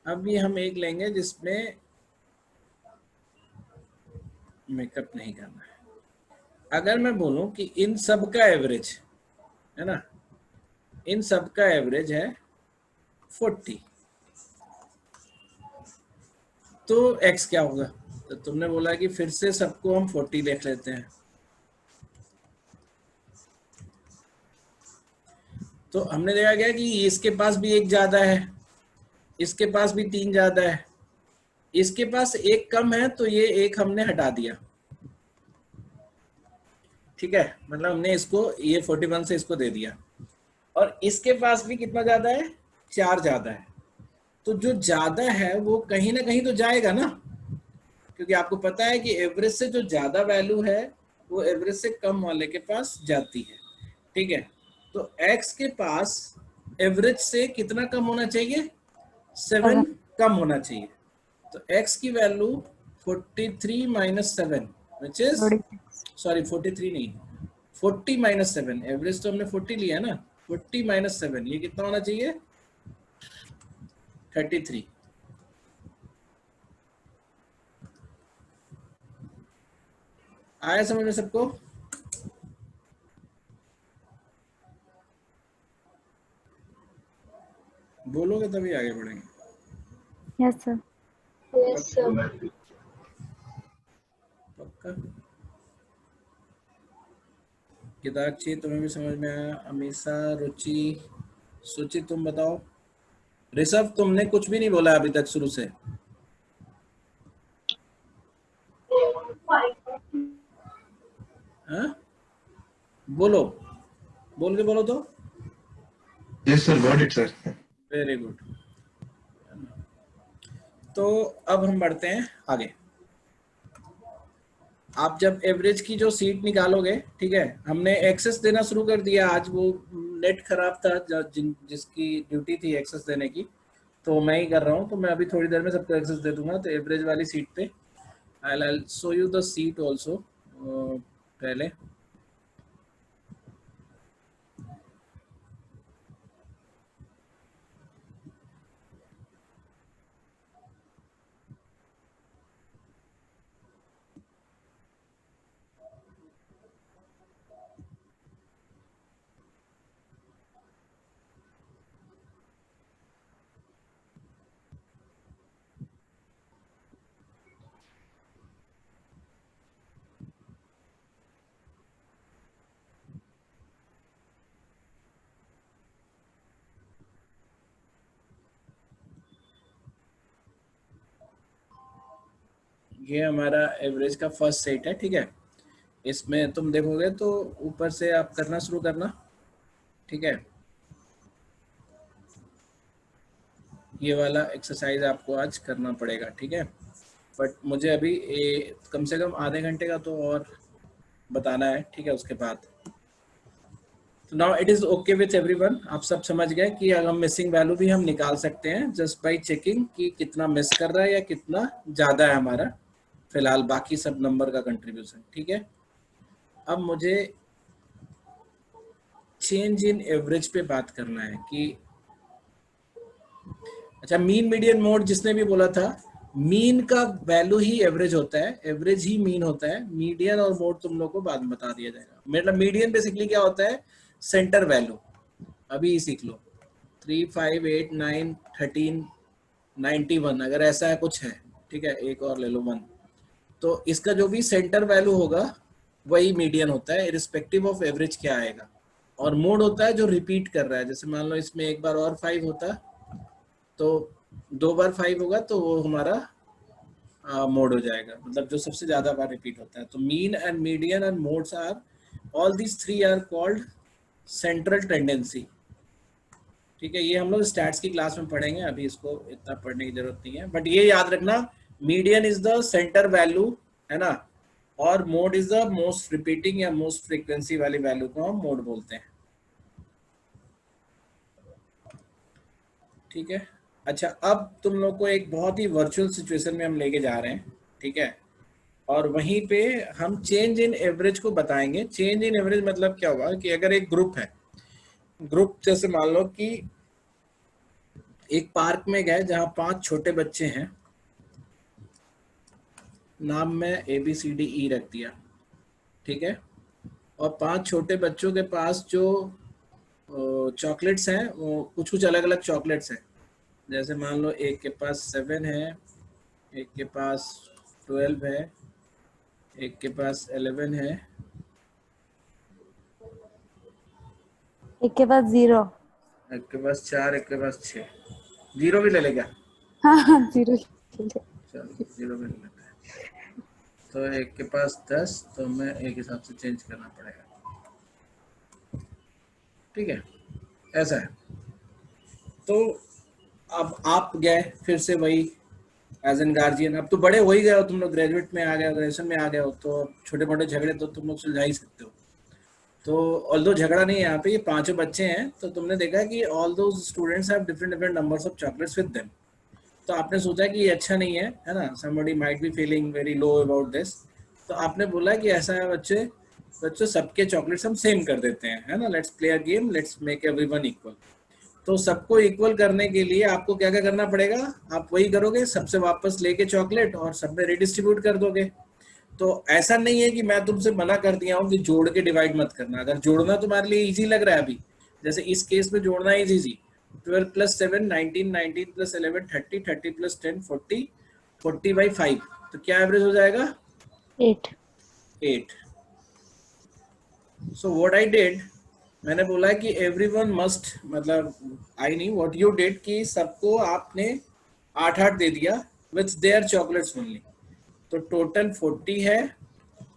अब ये हम एक लेंगे जिसमें मेकअप नहीं करना है। अगर मैं बोलूं कि इन सब का एवरेज है ना, इन सब का एवरेज है 40, तो x क्या होगा? तो तुमने बोला कि फिर से सबको हम 40 देख लेते हैं। तो हमने देखा गया कि इसके पास भी एक ज्यादा है, इसके पास भी 3 ज्यादा है, इसके पास एक कम है, तो ये एक हमने हटा दिया। ठीक है, मतलब हमने इसको ये 41 से इसको दे दिया। और इसके पास भी कितना ज्यादा है, 4 ज्यादा है। तो जो ज्यादा है वो कहीं ना कहीं तो जाएगा ना, क्योंकि आपको पता है कि एवरेज से जो ज्यादा वैल्यू है वो एवरेज से कम वाले के पास जाती है। ठीक है, तो x के पास एवरेज से कितना कम होना चाहिए, 7 कम होना चाहिए। तो x की value 43 minus 7 which is, sorry 43 नहीं, 40 माइनस 7, एवरेज तो हमने 40 लिया है ना, 40 माइनस 7 ये कितना होना चाहिए, 33। आया समझ में सबको? बोलोगे तभी आगे बढ़ेंगे। Yes sir. Yes, sir. पक्का? किताक्षी तुम्हें भी समझ में आया? अमीषा, रुचि, सुचि तुम बताओ। ऋषभ तुमने कुछ भी नहीं बोला अभी तक शुरू से। हाँ? बोलो, बोल के बोलो तो। Yes sir, got it sir. Very good. तो अब हम बढ़ते हैं आगे। आप जब एवरेज की जो सीट निकालोगे, ठीक है, हमने एक्सेस देना शुरू कर दिया आज, वो नेट खराब था जिसकी ड्यूटी थी एक्सेस देने की, तो मैं ही कर रहा हूँ। तो मैं अभी थोड़ी देर में सबको एक्सेस दे दूंगा। तो एवरेज वाली सीट पे I'll show you the seat also पहले। ये हमारा एवरेज का फर्स्ट सेट है। ठीक है, इसमें तुम देखोगे तो ऊपर से आप करना शुरू करना। ठीक है, ये वाला एक्सरसाइज आपको आज करना पड़ेगा। ठीक है, बट मुझे अभी कम से कम आधे घंटे का तो और बताना है। ठीक है, उसके बाद तो now it is okay with everyone. आप सब समझ गए कि अगर हम मिसिंग वैल्यू भी हम निकाल सकते हैं जस्ट बाय चेकिंग कि कितना मिस कर रहा है या कितना ज्यादा है हमारा फिलहाल बाकी सब नंबर का कंट्रीब्यूशन। ठीक है, अब मुझे चेंज इन एवरेज पे बात करना है कि अच्छा, मीन मीडियन मोड जिसने भी बोला था, मीन का वैल्यू ही एवरेज होता है, एवरेज ही मीन होता है। मीडियन और मोड तुम लोग को बाद में बता दिया जाएगा। मतलब मीडियन बेसिकली क्या होता है, सेंटर वैल्यू। अभी सीख लो 3, 5, 8, 9, 13, 91 अगर ऐसा है कुछ है। ठीक है, एक और ले लो 1। तो इसका जो भी सेंटर वैल्यू होगा वही मीडियन होता है, इरिस्पेक्टिव ऑफ एवरेज क्या आएगा। और मोड होता है जो रिपीट कर रहा है। जैसे मान लो इसमें एक बार और 5 होता तो 2 बार 5 होगा तो वो हमारा मोड हो जाएगा, मतलब जो सबसे ज्यादा बार रिपीट होता है। तो mean and median and modes are all these 3 are called central tendency. ठीक है, ये हम लोग स्टैट्स की क्लास में पढ़ेंगे, अभी इसको इतना पढ़ने की जरूरत नहीं है। बट ये याद रखना, median is the centre value, है ना, और mode is the most repeating या मोस्ट फ्रीक्वेंसी वाली वैल्यू को हम मोड बोलते हैं। ठीक है, अच्छा, अब तुम लोग को एक बहुत ही वर्चुअल सिचुएशन में हम लेके जा रहे हैं। ठीक है, और वहीं पे हम चेंज इन एवरेज को बताएंगे। चेंज इन एवरेज मतलब क्या हुआ कि अगर एक ग्रुप है, ग्रुप जैसे मान लो कि एक पार्क में गए जहां 5 छोटे बच्चे हैं, नाम में ABCDE रख दिया। ठीक है, और 5 छोटे बच्चों के पास जो चॉकलेट्स हैं वो कुछ कुछ अलग अलग चॉकलेट्स हैं। जैसे मान लो एक के पास 7 है, एक के पास 12 है, एक के पास 11 है, एक के पास 0। एक के पास 4, एक के पास 6, 0 भी ले ले क्या? हाँ 0। चलो 0 भी ले लेते हैं। तो एक के पास 10, तो हमें एक हिसाब से चेंज करना पड़ेगा, ठीक है, ऐसा है। तो अब आप गए फिर से वही एज एन गार्जियन, अब तो बड़े हो ही गए हो तुम लोग, ग्रेजुएट में आ गए हो, ग्रेजुएशन में आ गए हो, तो छोटे मोटे झगड़े तो तुम लोग सुलझा ही सकते हो। तो ऑल्दो झगड़ा नहीं है यहाँ पे, ये 5 बच्चे हैं, तो तुमने देखा कि ऑल दो students have different different numbers of chocolates with them. तो आपने सोचा कि ये अच्छा नहीं है ना, somebody might be feeling very low about this, तो आपने बोला कि ऐसा है बच्चों सबके चॉकलेट्स हम सेम कर देते हैं, है ना, let's play a game, let's make everyone equal. तो सबको इक्वल करने के लिए आपको क्या क्या करना पड़ेगा, आप वही करोगे, सबसे वापस लेके चॉकलेट और सब में रिडिस्ट्रीब्यूट कर दोगे। तो ऐसा नहीं है कि मैं तुमसे मना कर दिया हूँ कि जोड़ के डिवाइड मत करना, अगर जोड़ना तुम्हारे लिए इजी लग रहा है अभी, जैसे इस केस में जोड़ना इज इजी, 12 + 7 19, 19 + 11 30, 30 + 10 40, 40/5, तो क्या एवरेज हो जाएगा? 8। सो व्हाट आई डिड, मैंने बोला कि एवरीवन मस्ट, मतलब आई नहीं, व्हाट यू डिड कि सबको आपने 8-8 दे दिया विथ देयर चॉकलेट्स ओनली, तो टोटल 40 है,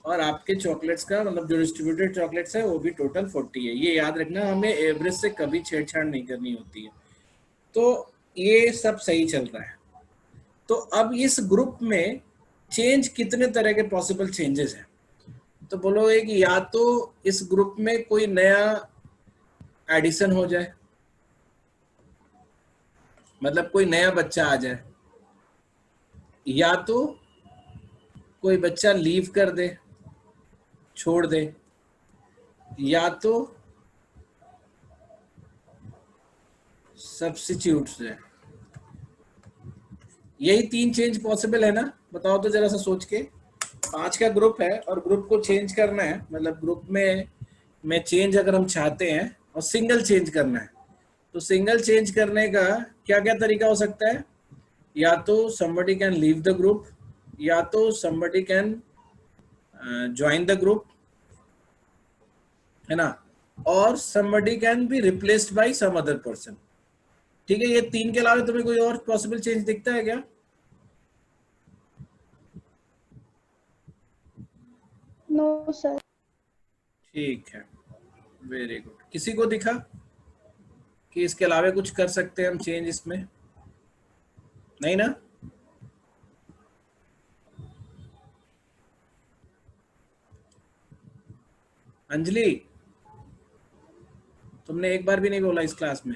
और आपके चॉकलेट्स का मतलब जो डिस्ट्रीब्यूटेड चॉकलेट्स है वो भी टोटल 40 है। ये याद रखना, हमें एवरेज से कभी छेड़छाड़ नहीं करनी होती है। तो ये सब सही चल रहा है। तो अब इस ग्रुप में चेंज कितने तरह के पॉसिबल चेंजेस हैं, तो बोलोगे कि या तो इस ग्रुप में कोई नया एडिशन हो जाए, मतलब कोई नया बच्चा आ जाए, या तो कोई बच्चा लीव कर दे, छोड़ दे, या तो सब्स्टिट्यूट है। यही 3 चेंज पॉसिबल है ना, बताओ तो जरा सा सोच के। 5 का ग्रुप है और ग्रुप को चेंज करना है, मतलब ग्रुप में चेंज अगर हम चाहते हैं और सिंगल चेंज करना है, तो सिंगल चेंज करने का क्या क्या तरीका हो सकता है, या तो somebody can leave the group, या तो somebody can join the group, है ना, और somebody can be replaced by some other person. ठीक है, ये 3 के अलावा तुम्हें कोई और पॉसिबल चेंज दिखता है क्या? No sir. ठीक है, वेरी गुड। किसी को दिखा कि इसके अलावा कुछ कर सकते हैं हम चेंज इसमें? नहीं ना? अंजलि, तुमने एक बार भी नहीं बोला इस क्लास में?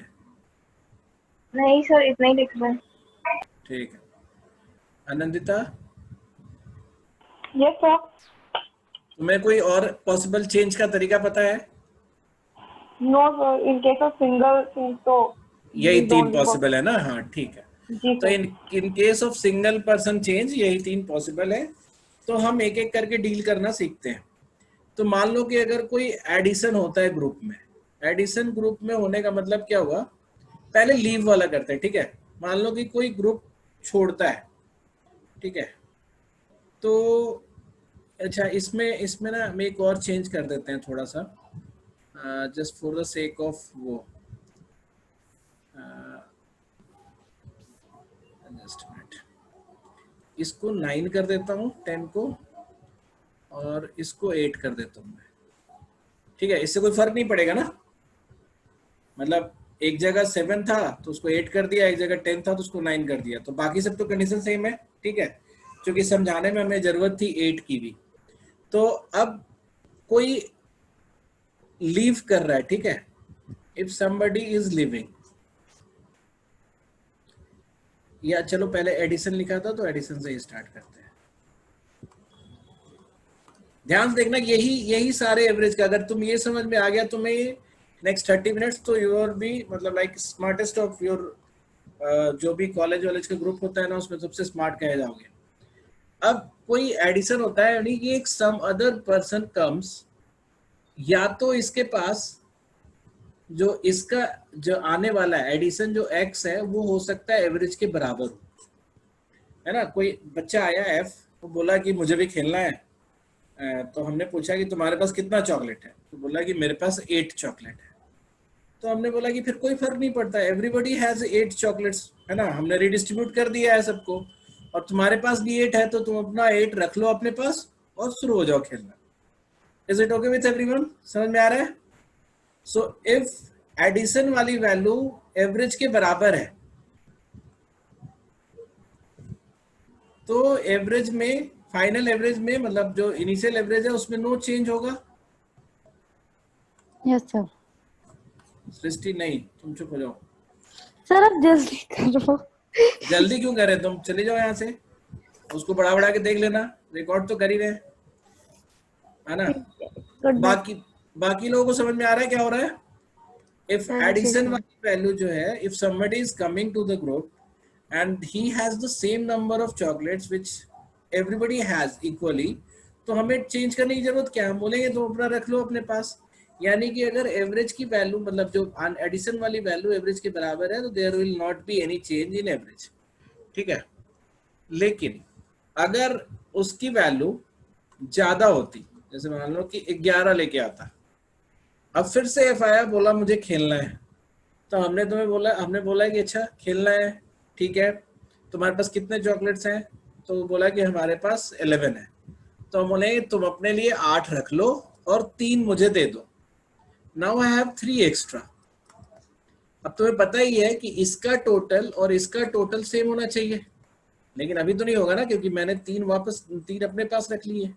नहीं सर, इतना ही लिख रहा है। ठीक है। Anandita, yes sir. तुम्हें कोई और पॉसिबल चेंज का तरीका पता है? No sir, in case of single change तो यही 3 पॉसिबल है ना? हाँ ठीक है। जी तो इन case of single person change यही 3 पॉसिबल है। तो हम एक एक करके डील करना सीखते हैं। तो मान लो कि अगर कोई एडिशन होता है ग्रुप में, एडिशन ग्रुप में होने का मतलब क्या हुआ, पहले लीव वाला करते हैं, ठीक है। मान लो कि कोई ग्रुप छोड़ता है, ठीक है, तो अच्छा इसमें ना हम एक और चेंज कर देते हैं थोड़ा सा, just for the sake of वो, जस्ट मिनट, इसको 9 कर देता हूँ 10 को, और इसको 8 कर देता हूँ मैं, ठीक है। इससे कोई फर्क नहीं पड़ेगा ना, मतलब एक जगह 7 था तो उसको 8 कर दिया, एक जगह 10 था तो उसको 9 कर दिया, तो बाकी सब तो कंडीशन सेम है, ठीक है, क्योंकि समझाने में हमें जरूरत थी 8 की भी। तो अब कोई लीव कर रहा है, ठीक है, इफ somebody इज लिविंग, या चलो पहले एडिशन लिखा था तो एडिशन से ही स्टार्ट करते हैं। ध्यान से देखना, यही सारे एवरेज का, अगर तुम ये समझ में आ गया तुम्हें नेक्स्ट 30 मिनट्स, तो यू आर बी मतलब लाइक स्मार्टेस्ट ऑफ योर, जो भी कॉलेज वॉलेज का ग्रुप होता है ना, उसमें सबसे स्मार्ट कहे जाओगे। अब कोई एडिशन होता है, यानी कि एक सम अदर पर्सन कम्स, या तो इसके पास जो इसका जो आने वाला एडिशन जो x है वो हो सकता है एवरेज के बराबर हो, है ना। कोई बच्चा आया f, वो बोला कि मुझे भी खेलना है, तो हमने पूछा कि तुम्हारे पास कितना चॉकलेट है, तो बोला कि मेरे पास 8 चॉकलेट है, तो हमने बोला कि फिर कोई फर्क नहीं पड़ता, एवरीबडी हैज 8 चॉकलेट्स, है ना, हमने रिडिस्ट्रीब्यूट कर दिया है सबको, और तुम्हारे पास भी 8 है तो तुम अपना 8 रख लो अपने पास और शुरू हो जाओ खेलना। Is it okay with everyone? समझ में आ रहा है? सो इफ एडिशन वाली वैल्यू एवरेज के बराबर है तो एवरेज में, फाइनल एवरेज में, मतलब जो इनिशियल एवरेज है उसमें नो चेंज होगा। Yes sir. सृष्टि नहीं, तुम चुप हो जाओ। सर आप जल्दी करो। जल्दी क्यों कर रहे, तुम चले जाओ यहाँ से, उसको बढ़ा बढ़ा के देख लेना, रिकॉर्ड तो कर ही रहे हैं, है ना। बाकी लोगों को समझ में आ रहा है क्या हो रहा है? इफ एडिशन वाली वैल्यू जो है, if somebody is coming to the group and he has the same number of chocolates which everybody has equally, तो हमें चेंज करने की जरूरत क्या है, हम बोलेंगे तो अपना रख लो अपने पास। यानी कि अगर एवरेज की वैल्यू, मतलब जो एडिशन वाली वैल्यू एवरेज के बराबर है तो there will not be any change in average, ठीक है। लेकिन अगर उसकी वैल्यू ज्यादा होती, जैसे मान लो कि 11 लेके आता, अब फिर से एफ आया, बोला मुझे खेलना है, तो हमने बोला कि अच्छा खेलना है, ठीक है, तुम्हारे पास कितने चॉकलेट्स हैं, तो बोला कि हमारे पास 11 है, तो हम बोले तुम अपने लिए 8 रख लो और 3 मुझे दे दो। Now I have 3 extra. अब तुम्हें पता ही है कि इसका टोटल और इसका टोटल सेम होना चाहिए, लेकिन अभी तो नहीं होगा ना, क्योंकि मैंने 3 अपने पास रख लिए।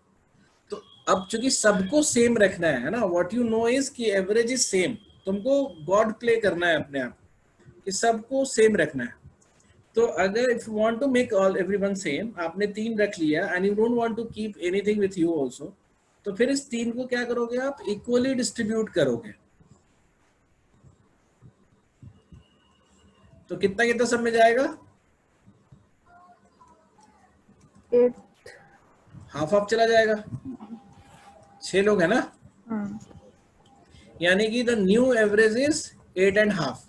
तो अब चूंकि सबको सेम रखना है ना, व्हाट यू नो इज कि एवरेज इज सेम, तुमको गॉड प्ले करना है अपने आप कि सबको सेम रखना है। तो अगर if you want to make all everyone same, आपने 3 रख लिया and you don't want to keep anything with you also, तो फिर इस 3 को क्या करोगे आप, इक्वली डिस्ट्रीब्यूट करोगे। तो कितना कितना सब में जाएगा, 8। हाफ हाफ चला जाएगा, 6 लोग है ना, यानी कि द न्यू एवरेज इज 8.5।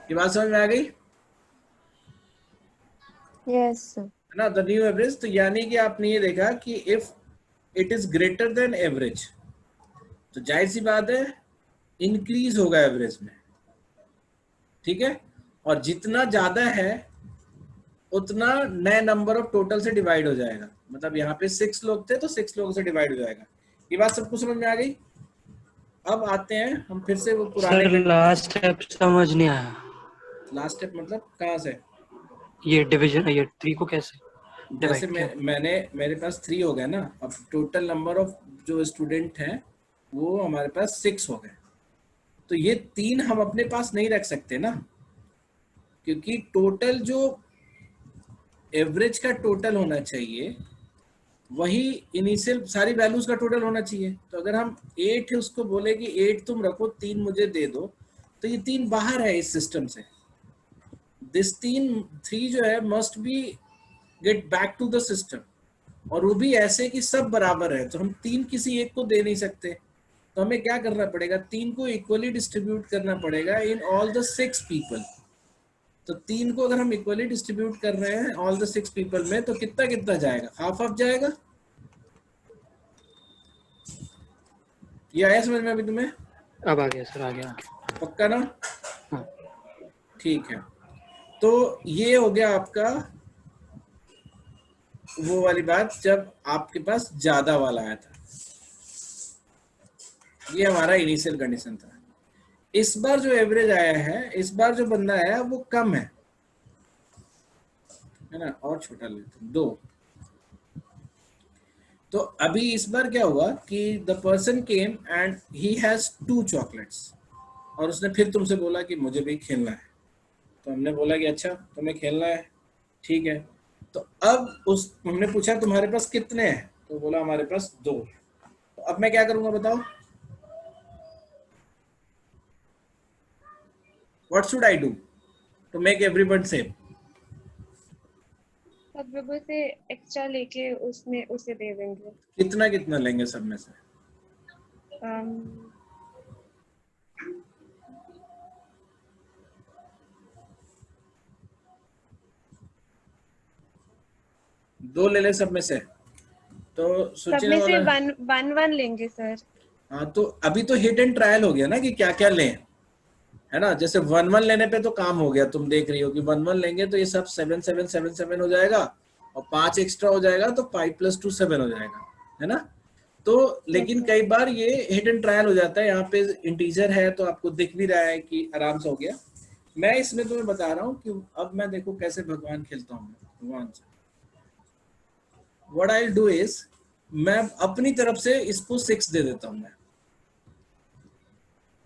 ये बात समझ में आ गई? Yes sir. है ना, द न्यू एवरेज। तो यानी कि आपने ये देखा कि if it is greater than average, तो जाहिर सी बात है इंक्रीज होगा एवरेज में, ठीक है, और जितना ज्यादा है उतना नए नंबर ऑफ टोटल से डिवाइड हो जाएगा। मतलब यहाँ पे 6 लोग थे तो 6 लोगों से डिवाइड हो जाएगा। ये बात सबको समझ में आ गई? अब आते हैं हम फिर से वो पुराने। सर लास्ट स्टेप समझ नहीं आया। लास्ट स्टेप मतलब कहाँ से? ये डिवीजन, ये 3 को कैसे जैसे डिवाइड मेरे पास 3 हो गया ना, अब टोटल नंबर ऑफ जो स्टूडेंट हैं वो हमारे पास 6 हो गए, तो ये 3 हम अपने पास नहीं रख सकते ना, क्योंकि टोटल जो एवरेज का टोटल होना चाहिए वही इनिशियल सारी वैल्यूज का टोटल होना चाहिए। तो अगर हम 8 है उसको बोले कि 8 तुम रखो, 3 मुझे दे दो, तो ये 3 बाहर है इस सिस्टम से। दिस 3 जो है must be get back to the system, और वो भी ऐसे कि सब बराबर है। तो हम 3 किसी एक को दे नहीं सकते, तो हमें क्या करना पड़ेगा, 3 को इक्वली डिस्ट्रीब्यूट करना पड़ेगा इन ऑल द 6 पीपल। तो 3 को अगर हम इक्वली डिस्ट्रीब्यूट कर रहे हैं ऑल द 6 पीपल में, तो कितना कितना जाएगा, हाफ हाफ जाएगा। ये आया समझ में अभी तुम्हें? अब आ गया सर, आ गया। पक्का ना? हाँ। ठीक है, तो ये हो गया आपका वो वाली बात जब आपके पास ज्यादा वाला आया था। ये हमारा इनिशियल कंडीशन था। इस बार जो एवरेज आया है, इस बार जो बंदा आया वो कम है ना, और छोटा लेते हैं 2। तो अभी इस बार क्या हुआ कि the person came and he has 2 chocolates, और उसने फिर तुमसे बोला कि मुझे भी खेलना है। तो हमने बोला कि अच्छा तुम्हें खेलना है, ठीक है। तो अब हमने पूछा तुम्हारे पास कितने हैं, तो बोला हमारे पास 2। तो अब मैं क्या करूंगा बताओ, what should I do to make everyone same? सब लोगों से एक्स्ट्रा लेके उसमें उसे दे देंगे। कितना कितना लेंगे सब में से? दो ले ले सब में से, तो सब में से 1 1 लेंगे सर। हाँ, तो अभी तो हिट एंड ट्रायल हो गया ना कि क्या क्या लें, है ना। जैसे 1-1 लेने पे तो काम हो गया, तुम देख रही हो कि 1-1 लेंगे तो ये सब 7-7-7-7 हो जाएगा, और 5 एक्स्ट्रा हो जाएगा तो 5 + 2 7 हो जाएगा, है ना। तो लेकिन कई बार ये हिट एंड ट्रायल हो जाता है। यहाँ पे इंटीजर है तो आपको दिख भी रहा है कि आराम से हो गया। मैं इसमें तुम्हें बता रहा हूँ कि अब मैं देखो कैसे भगवान खेलता हूँ, भगवान से। What I will do is, मैं अपनी तरफ से इसको 6 दे देता हूँ मैं।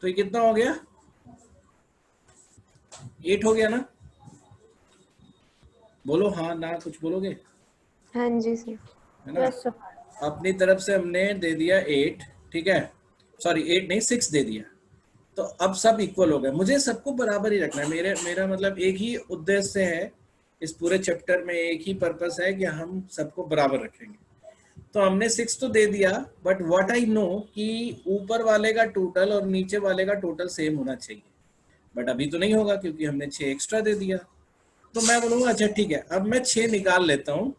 तो ये कितना हो गया, 8 हो गया ना। बोलो हाँ ना, कुछ बोलोगे? हाँ जी सर। है ना। अपनी तरफ से हमने दे दिया 8, ठीक है, सॉरी 8 नहीं 6 दे दिया। तो अब सब इक्वल हो गए। मुझे सबको बराबर ही रखना है। मेरा मतलब एक ही उद्देश्य है इस पूरे चैप्टर में, एक ही पर्पस है कि हम सबको बराबर रखेंगे। तो हमने 6 तो दे दिया, बट व्हाट आई नो कि ऊपर वाले का टोटल और नीचे वाले का टोटल सेम होना चाहिए। बट अभी तो नहीं होगा क्योंकि हमने 6 एक्स्ट्रा दे दिया। तो मैं बोलूँगा अच्छा ठीक है, अब मैं 6 निकाल लेता हूँ।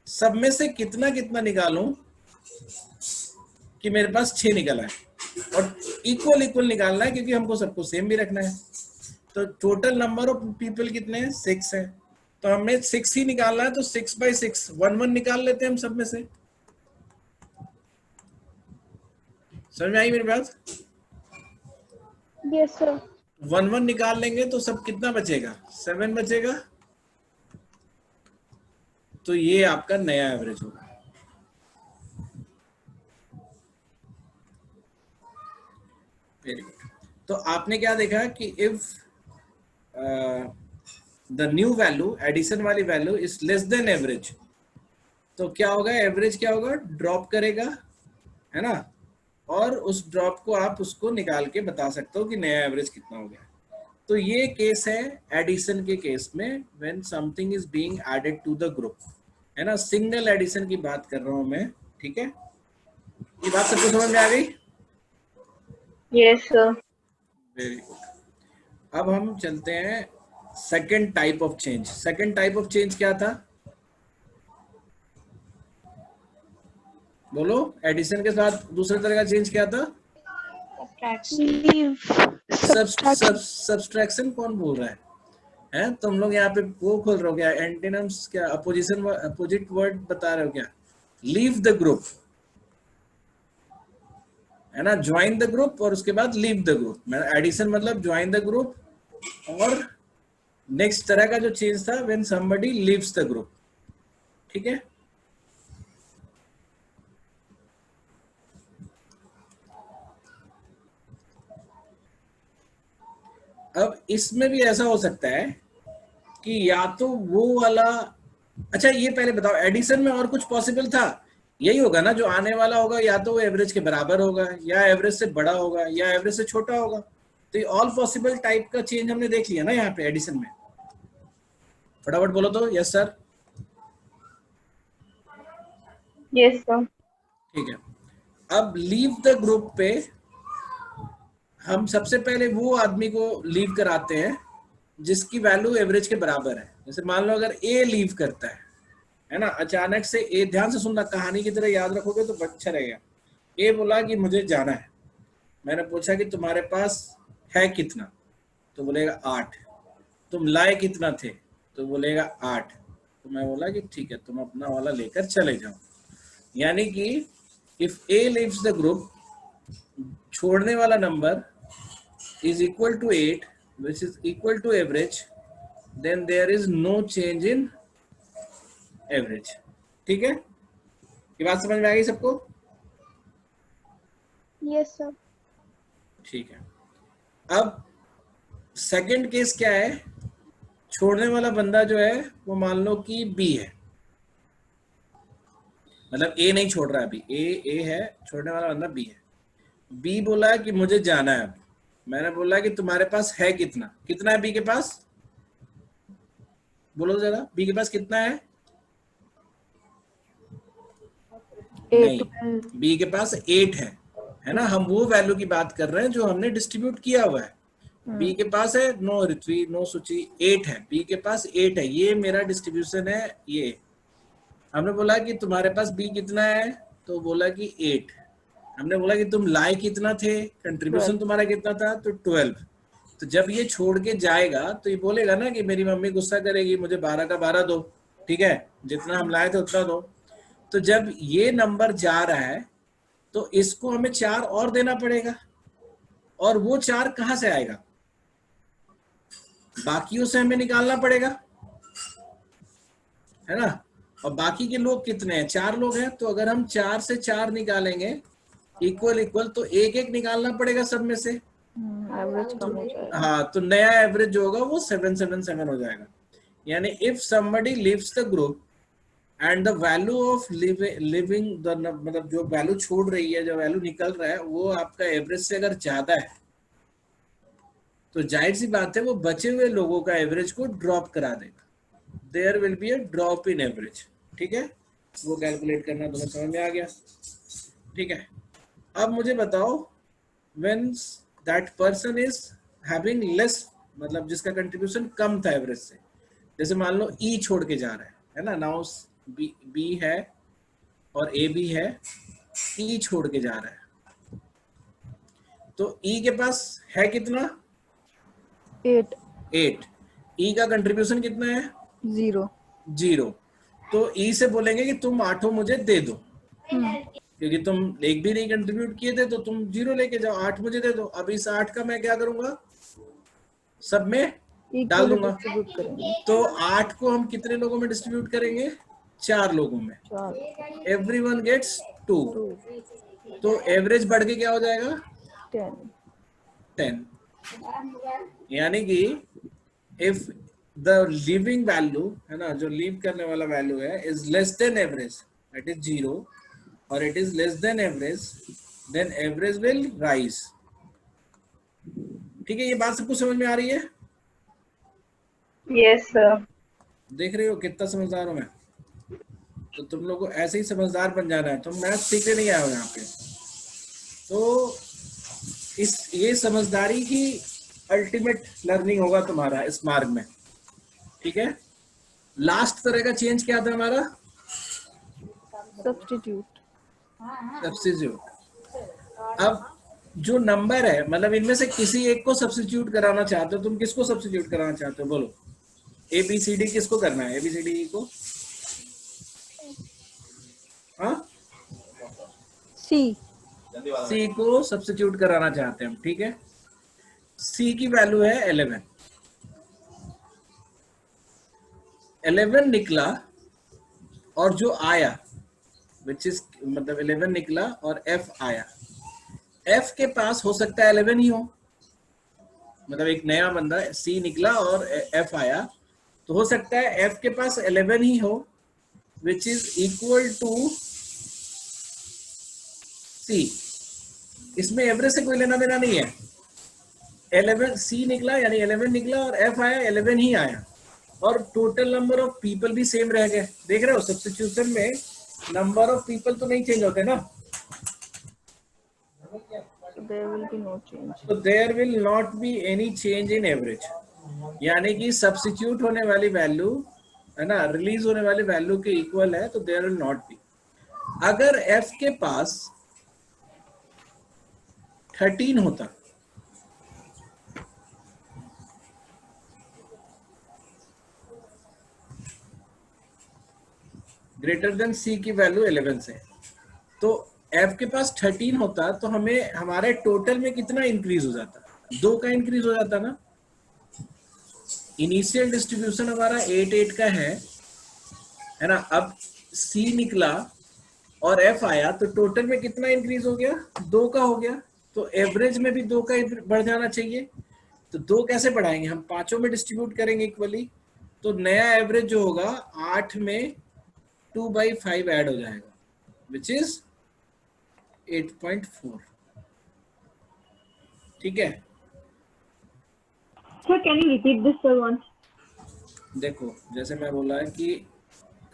सब में से कितना कितना निकालूं कि मेरे पास 6 निकला है, और इक्वल इक्वल निकालना है क्योंकि हमको सबको सेम भी रखना है। तो टोटल नंबर ऑफ पीपल कितने हैं, 6 है। तो हमें 6 ही निकालना है, तो 6/6 1-1 निकाल लेते हैं हम सब में से। समझ में आई मेरी बात? Yes sir. 1-1 निकाल लेंगे तो सब कितना बचेगा, 7 बचेगा। तो ये आपका नया एवरेज होगा। Very good. तो आपने क्या देखा कि if the new value, addition वाली value is less than average, तो क्या होगा, एवरेज क्या होगा, ड्रॉप करेगा, है ना। और उस ड्रॉप को आप उसको निकाल के बता सकते हो कि नया एवरेज कितना हो गया। तो ये केस है एडिशन के केस में, when something is being added to the group, है ना। सिंगल एडिशन की बात कर रहा हूं मैं, ठीक है। ये बात सबको समझ में आ गई? Yes sir. Very good. अब हम चलते हैं second type of change. Second type of change क्या था, बोलो। एडिशन के साथ दूसरे तरह का चेंज क्या था? सब्सट्रैक्शन। कौन बोल रहा है? तुम लोग यहाँ पे वो खोल रहे हो क्या, एंटीनम्स क्या, अपोजिशन, अपोजिट वर्ड बता रहे हो क्या? लीव द ग्रुप, है ना। ज्वाइन द ग्रुप और उसके बाद लीव द ग्रुप। मैं एडिशन मतलब ज्वाइन द ग्रुप, और नेक्स्ट तरह का जो चेंज था when somebody leaves the group, ठीक है। अब इसमें भी ऐसा हो सकता है कि या तो वो वाला, अच्छा ये पहले बताओ, एडिशन में और कुछ पॉसिबल था? यही होगा ना, जो आने वाला होगा या तो वो एवरेज के बराबर होगा, या एवरेज से बड़ा होगा, या एवरेज से छोटा होगा। तो ये ऑल पॉसिबल टाइप का चेंज हमने देख लिया ना यहाँ पे एडिशन में। फटाफट बोलो तो। Yes sir. Yes sir. ठीक है। अब लीव द ग्रुप पे हम सबसे पहले वो आदमी को लीव कराते हैं जिसकी वैल्यू एवरेज के बराबर है। जैसे मान लो अगर ए लीव करता है ना, अचानक से ए, ध्यान से सुनना, कहानी की तरह याद रखोगे तो अच्छा रहेगा। ए बोला कि मुझे जाना है। मैंने पूछा कि तुम्हारे पास है कितना, तो बोलेगा 8। तुम लाए कितना थे, तो बोलेगा 8। तो मैं बोला कि ठीक है, तुम अपना वाला लेकर चले जाओ। यानी कि if A leaves the group, छोड़ने वाला number is equal to 8, which is equal to average, then there is no change in average। ठीक है, ये बात समझ में आ गई सबको? Yes sir. ठीक है। अब सेकंड केस क्या है, छोड़ने वाला बंदा जो है वो मान लो कि बी है, मतलब ए नहीं छोड़ रहा है अभी, ए है, छोड़ने वाला बंदा बी है। बी बोला कि मुझे जाना है। मैंने बोला कि तुम्हारे पास है कितना, कितना है बी के पास, बोलो जरा, बी के पास कितना है? नहीं, बी के पास 8 है ना। हम वो वैल्यू की बात कर रहे हैं जो हमने डिस्ट्रीब्यूट किया हुआ है। बी के पास है, नो ऋत्वी नो सूची, 8 है, बी के पास 8 है। ये मेरा डिस्ट्रीब्यूशन है। ये हमने बोला कि तुम्हारे पास बी कितना है, तो बोला कि 8। हमने बोला कि तुम लाए कितना थे, कंट्रीब्यूशन तुम्हारा कितना था, तो 12। तो जब ये छोड़ के जाएगा तो ये बोलेगा ना कि मेरी मम्मी गुस्सा करेगी, मुझे 12 का 12 दो, ठीक है, जितना हम लाए थे उतना दो। तो जब ये नंबर जा रहा है तो इसको हमें 4 और देना पड़ेगा, और वो 4 कहां से आएगा, बाकियों से हमें निकालना पड़ेगा, है ना। और बाकी के लोग कितने हैं, 4 लोग हैं, तो अगर हम 4 से 4 निकालेंगे इक्वल इक्वल, तो एक एक निकालना पड़ेगा सब में से। एवरेज कम हो जाएगा। हाँ, तो नया एवरेज जो होगा वो 777 हो जाएगा। यानी if somebody leaves the group and the value of living the, मतलब जो वैल्यू छोड़ रही है, जो वैल्यू निकल रहा है, वो आपका एवरेज से अगर ज्यादा है तो जाहिर सी बात है वो बचे हुए लोगों का एवरेज को ड्रॉप करा देगा। There will be a drop in average, ठीक है। वो कैलकुलेट करना तुम्हें समझ में आ गया, ठीक है। अब मुझे बताओ, when that person is having less, मतलब जिसका कंट्रीब्यूशन कम था एवरेज से, जैसे मान लो ई छोड़ के जा रहा है ना, नाउ बी है और ए भी है, ई छोड़ के जा रहा है, तो ई के पास है कितना, 8 ई का कंट्रीब्यूशन कितना है, 0। तो ई से बोलेंगे कि तुम 8 मुझे दे दो, क्योंकि तुम एक भी नहीं कंट्रीब्यूट किए थे, तो तुम 0 लेके जाओ, 8 मुझे दे दो। अब इस 8 का मैं क्या करूंगा, सब में डाल दूंगा। तो 8 को हम कितने लोगों में डिस्ट्रीब्यूट करेंगे, 4 लोगों में, एवरीवन गेट्स 2, तो एवरेज बढ़ के क्या हो जाएगा, 10। यानी कि इफ द लिविंग वैल्यू है ना, जो लीव करने वाला वैल्यू है, is less than average, that is 0, और it is less than average, then average will rise. ठीक है, ये बात सबको समझ में आ रही है? Yes sir. देख रहे हो कितना समझदार हूं मैं? तो तुम लोग को ऐसे ही समझदार बन जाना है, तुम मैथ सीखने नहीं आए हो यहाँ पे। तो ये समझदारी की अल्टीमेट लर्निंग होगा तुम्हारा इस मार्ग में, ठीक है। लास्ट तरह का चेंज क्या था हमारा, सब्स्टिट्यूट। अब जो नंबर है, मतलब इनमें से किसी एक को सब्स्टिट्यूट कराना चाहते हो, तुम किसको सब्स्टिट्यूट कराना चाहते हो, बोलो। ABCD किसको करना है, ABCD को, हाँ, C को सब्स्टिट्यूट कराना चाहते हैं हम, ठीक है। C की वैल्यू है 11 निकला, और जो आया विच इज, मतलब 11 निकला और F आया, F के पास हो सकता है 11 ही हो, मतलब एक नया बंदा C निकला और F आया, तो हो सकता है F के पास 11 ही हो, which is equal to C। इसमें एवरेज से कोई लेना देना नहीं है। 11 C निकला, यानी 11 निकला, और F आया 11 ही आया, और टोटल नंबर ऑफ पीपल भी सेम रह गए। देख रहे हो, सब्स्टिट्यूशन में नंबर ऑफ पीपल तो नहीं चेंज होते ना, तो there will not be any change in average. यानी कि सब्स्टिट्यूट होने वाली वैल्यू है ना, रिलीज होने वाली वैल्यू के इक्वल है, तो देयर विल नॉट बी। अगर F के पास 13 होता, ग्रेटर देन C की वैल्यू 11 से, तो F के पास 13 होता, तो हमें हमारे टोटल में कितना इंक्रीज हो जाता, 2 का इंक्रीज हो जाता ना। इनिशियल डिस्ट्रीब्यूशन हमारा 8 का है ना। अब C निकला और F आया, तो टोटल में कितना इंक्रीज हो गया, 2 का हो गया, तो एवरेज में भी 2 का बढ़ जाना चाहिए। तो 2 कैसे बढ़ाएंगे, हम 5 में डिस्ट्रीब्यूट करेंगे इक्वली, तो नया एवरेज जो होगा 8 में 2/5 ऐड हो जाएगा, विच इज 8.4। ठीक है, Sir, can you repeat this for once? देखो जैसे मैं बोला है कि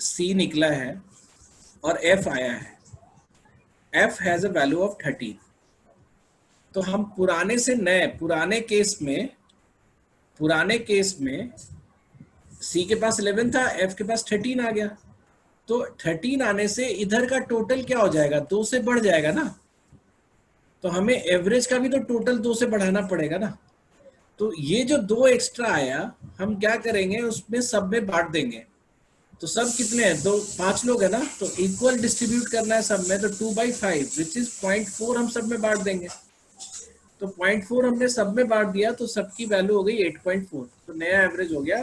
C निकला है और F आया है, F has a value of 13, तो हम पुराने से नए, पुराने केस में C के पास 11 था, F के पास 13 आ गया, तो 13 आने से इधर का टोटल क्या हो जाएगा, 2 से बढ़ जाएगा ना, तो हमें एवरेज का भी तो टोटल 2 से बढ़ाना पड़ेगा ना। तो ये जो 2 एक्स्ट्रा आया हम क्या करेंगे, उसमें सब में बांट देंगे। तो सब कितने हैं, 5 लोग है ना, तो इक्वल डिस्ट्रीब्यूट करना है सब में, तो 2/5 विच इज 0.4 हम सब में बांट देंगे। तो 0.4 हमने सब में बांट दिया तो सबकी वैल्यू हो गई 8.4, तो नया एवरेज हो गया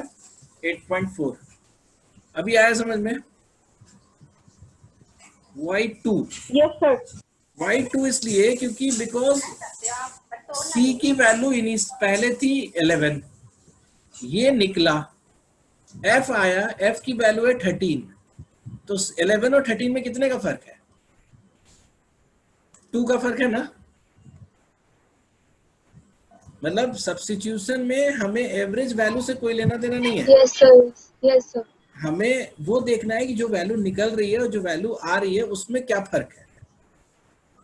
8.4। अभी आया समझ में? Y2 yes sir. Y2 इसलिए क्योंकि बिकॉज C की वैल्यू पहले थी 11, ये निकला, F आया, F की वैल्यू है 13, तो 11 और 13 में कितने का फर्क है? 2 का फर्क है ना। मतलब सब्स्टिट्यूशन में हमें एवरेज वैल्यू से कोई लेना देना नहीं है। Yes sir, yes sir. हमें वो देखना है कि जो वैल्यू निकल रही है और जो वैल्यू आ रही है उसमें क्या फर्क है।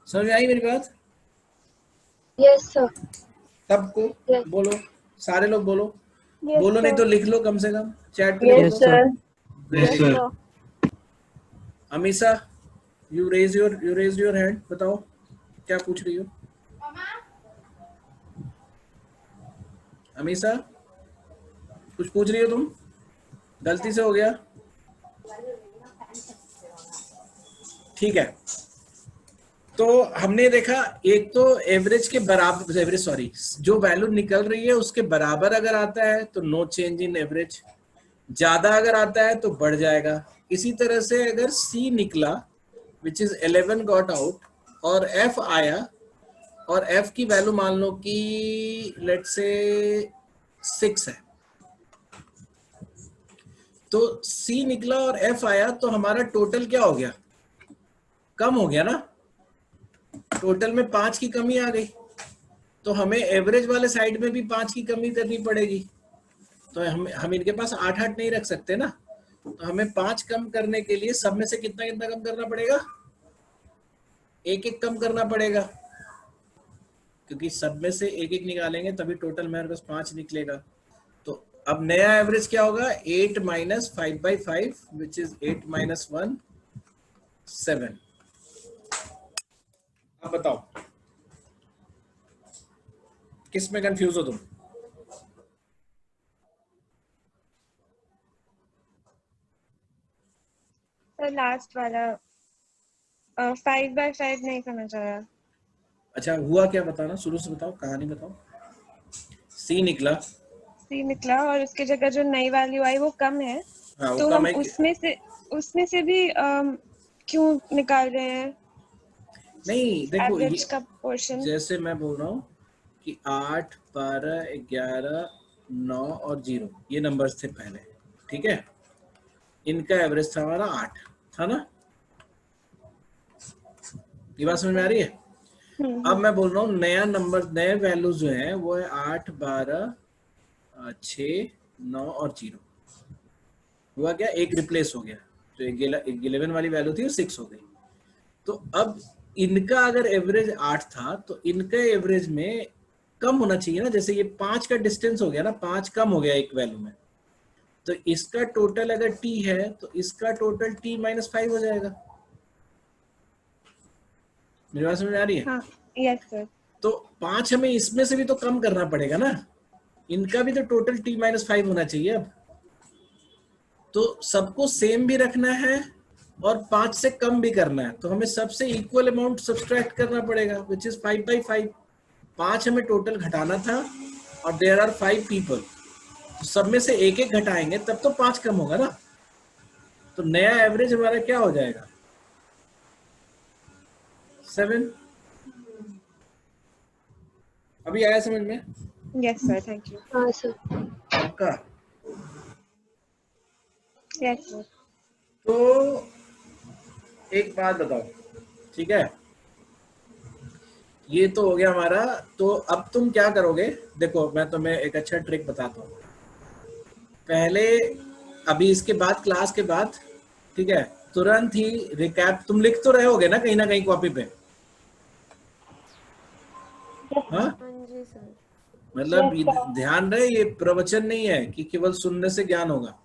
समझ में आई मेरी बात? Yes sir. सबको Yes. बोलो, सारे लोग बोलो। Yes, बोलो नहीं sir. तो लिख लो, कम से कम चैट पे लिख यस लो। Sir. Yes, sir. Amisha, you raise your hand, बताओ क्या पूछ रही हो? अमीसा कुछ पूछ रही हो तुम? गलती से हो गया, ठीक है। तो हमने देखा एक तो एवरेज के बराबर, एवरेज सॉरी, जो वैल्यू निकल रही है उसके बराबर अगर आता है तो नो चेंज इन एवरेज, ज्यादा अगर आता है तो बढ़ जाएगा। इसी तरह से अगर C निकला विच इज 11 गॉट आउट और F आया और F की वैल्यू मान लो कि लेट्स से 6 है, तो C निकला और F आया तो हमारा टोटल क्या हो गया, कम हो गया ना। टोटल में 5 की कमी आ गई, तो हमें एवरेज वाले साइड में भी 5 की कमी करनी पड़ेगी। तो हम इनके पास 8-8 नहीं रख सकते ना, तो हमें 5 कम करने के लिए सब में से कितना कितना कम करना पड़ेगा, 1-1 कम करना पड़ेगा, क्योंकि सब में से 1-1 निकालेंगे तभी टोटल मेरे पास 5 निकलेगा। तो अब नया एवरेज क्या होगा, 8 - 5/5 विच इज 8 - 1 7। अब बताओ किस में कंफ्यूज हो तुम? सर लास्ट वाला 5/5 नहीं समझ आया। अच्छा हुआ क्या, बताना, शुरू से बताओ, कहानी बताओ। C निकला, C निकला और उसकी जगह जो नई वैल्यू आई वो कम है, हाँ वो तो कम हम है। उसमें से भी क्यों निकाल रहे हैं नहीं देखो, एवरेज का पोर्शन? जैसे मैं बोल रहा हूँ कि 8, 12, 11, 9 और 0 ये नंबर्स थे पहले, ठीक है। इनका एवरेज था हमारा 8 था ना, ये बात समझ में आ रही है? अब मैं बोल रहा हूँ नया नंबर, नए वैल्यूज जो है वो है 8, 12, 6, 9 और 0। हुआ क्या, एक रिप्लेस हो गया, तो 11 वाली वैल्यू थी वो 6 हो गई। तो अब इनका अगर एवरेज 8 था तो इनका एवरेज में कम होना चाहिए ना, जैसे ये 5 का डिस्टेंस हो गया ना, 5 कम हो गया एक वैल्यू में, तो इसका टोटल अगर T है तो इसका टोटल T - 5 हो जाएगा। मेरी बात समझ में आ रही है? हाँ, यस सर। तो 5 हमें इसमें से भी तो कम करना पड़ेगा ना, इनका भी तो टोटल T - 5 होना चाहिए। अब तो सबको सेम भी रखना है और 5 से कम भी करना है, तो हमें सबसे इक्वल अमाउंट सब्सट्रैक्ट करना पड़ेगा विच इज 5/5। 5 हमें टोटल घटाना था और देयर आर 5 पीपल, तो सब में से 1-1 घटाएंगे तब तो 5 कम होगा ना। तो नया एवरेज हमारा क्या हो जाएगा, 7। अभी आया समझ में? Yes sir, thank you. हाँ सर। आपका यस सर। तो एक बात बताओ, ठीक है, ये तो हो गया हमारा। तो अब तुम क्या करोगे, देखो मैं तुम्हें एक अच्छा ट्रिक बताता हूँ। पहले अभी इसके बाद क्लास के बाद, ठीक है, तुरंत ही रिकैप तुम लिख तो रहे होगे ना कहीं कॉपी पे? हाँ जी सर। मतलब ध्यान रहे ये प्रवचन नहीं है कि केवल सुनने से ज्ञान होगा।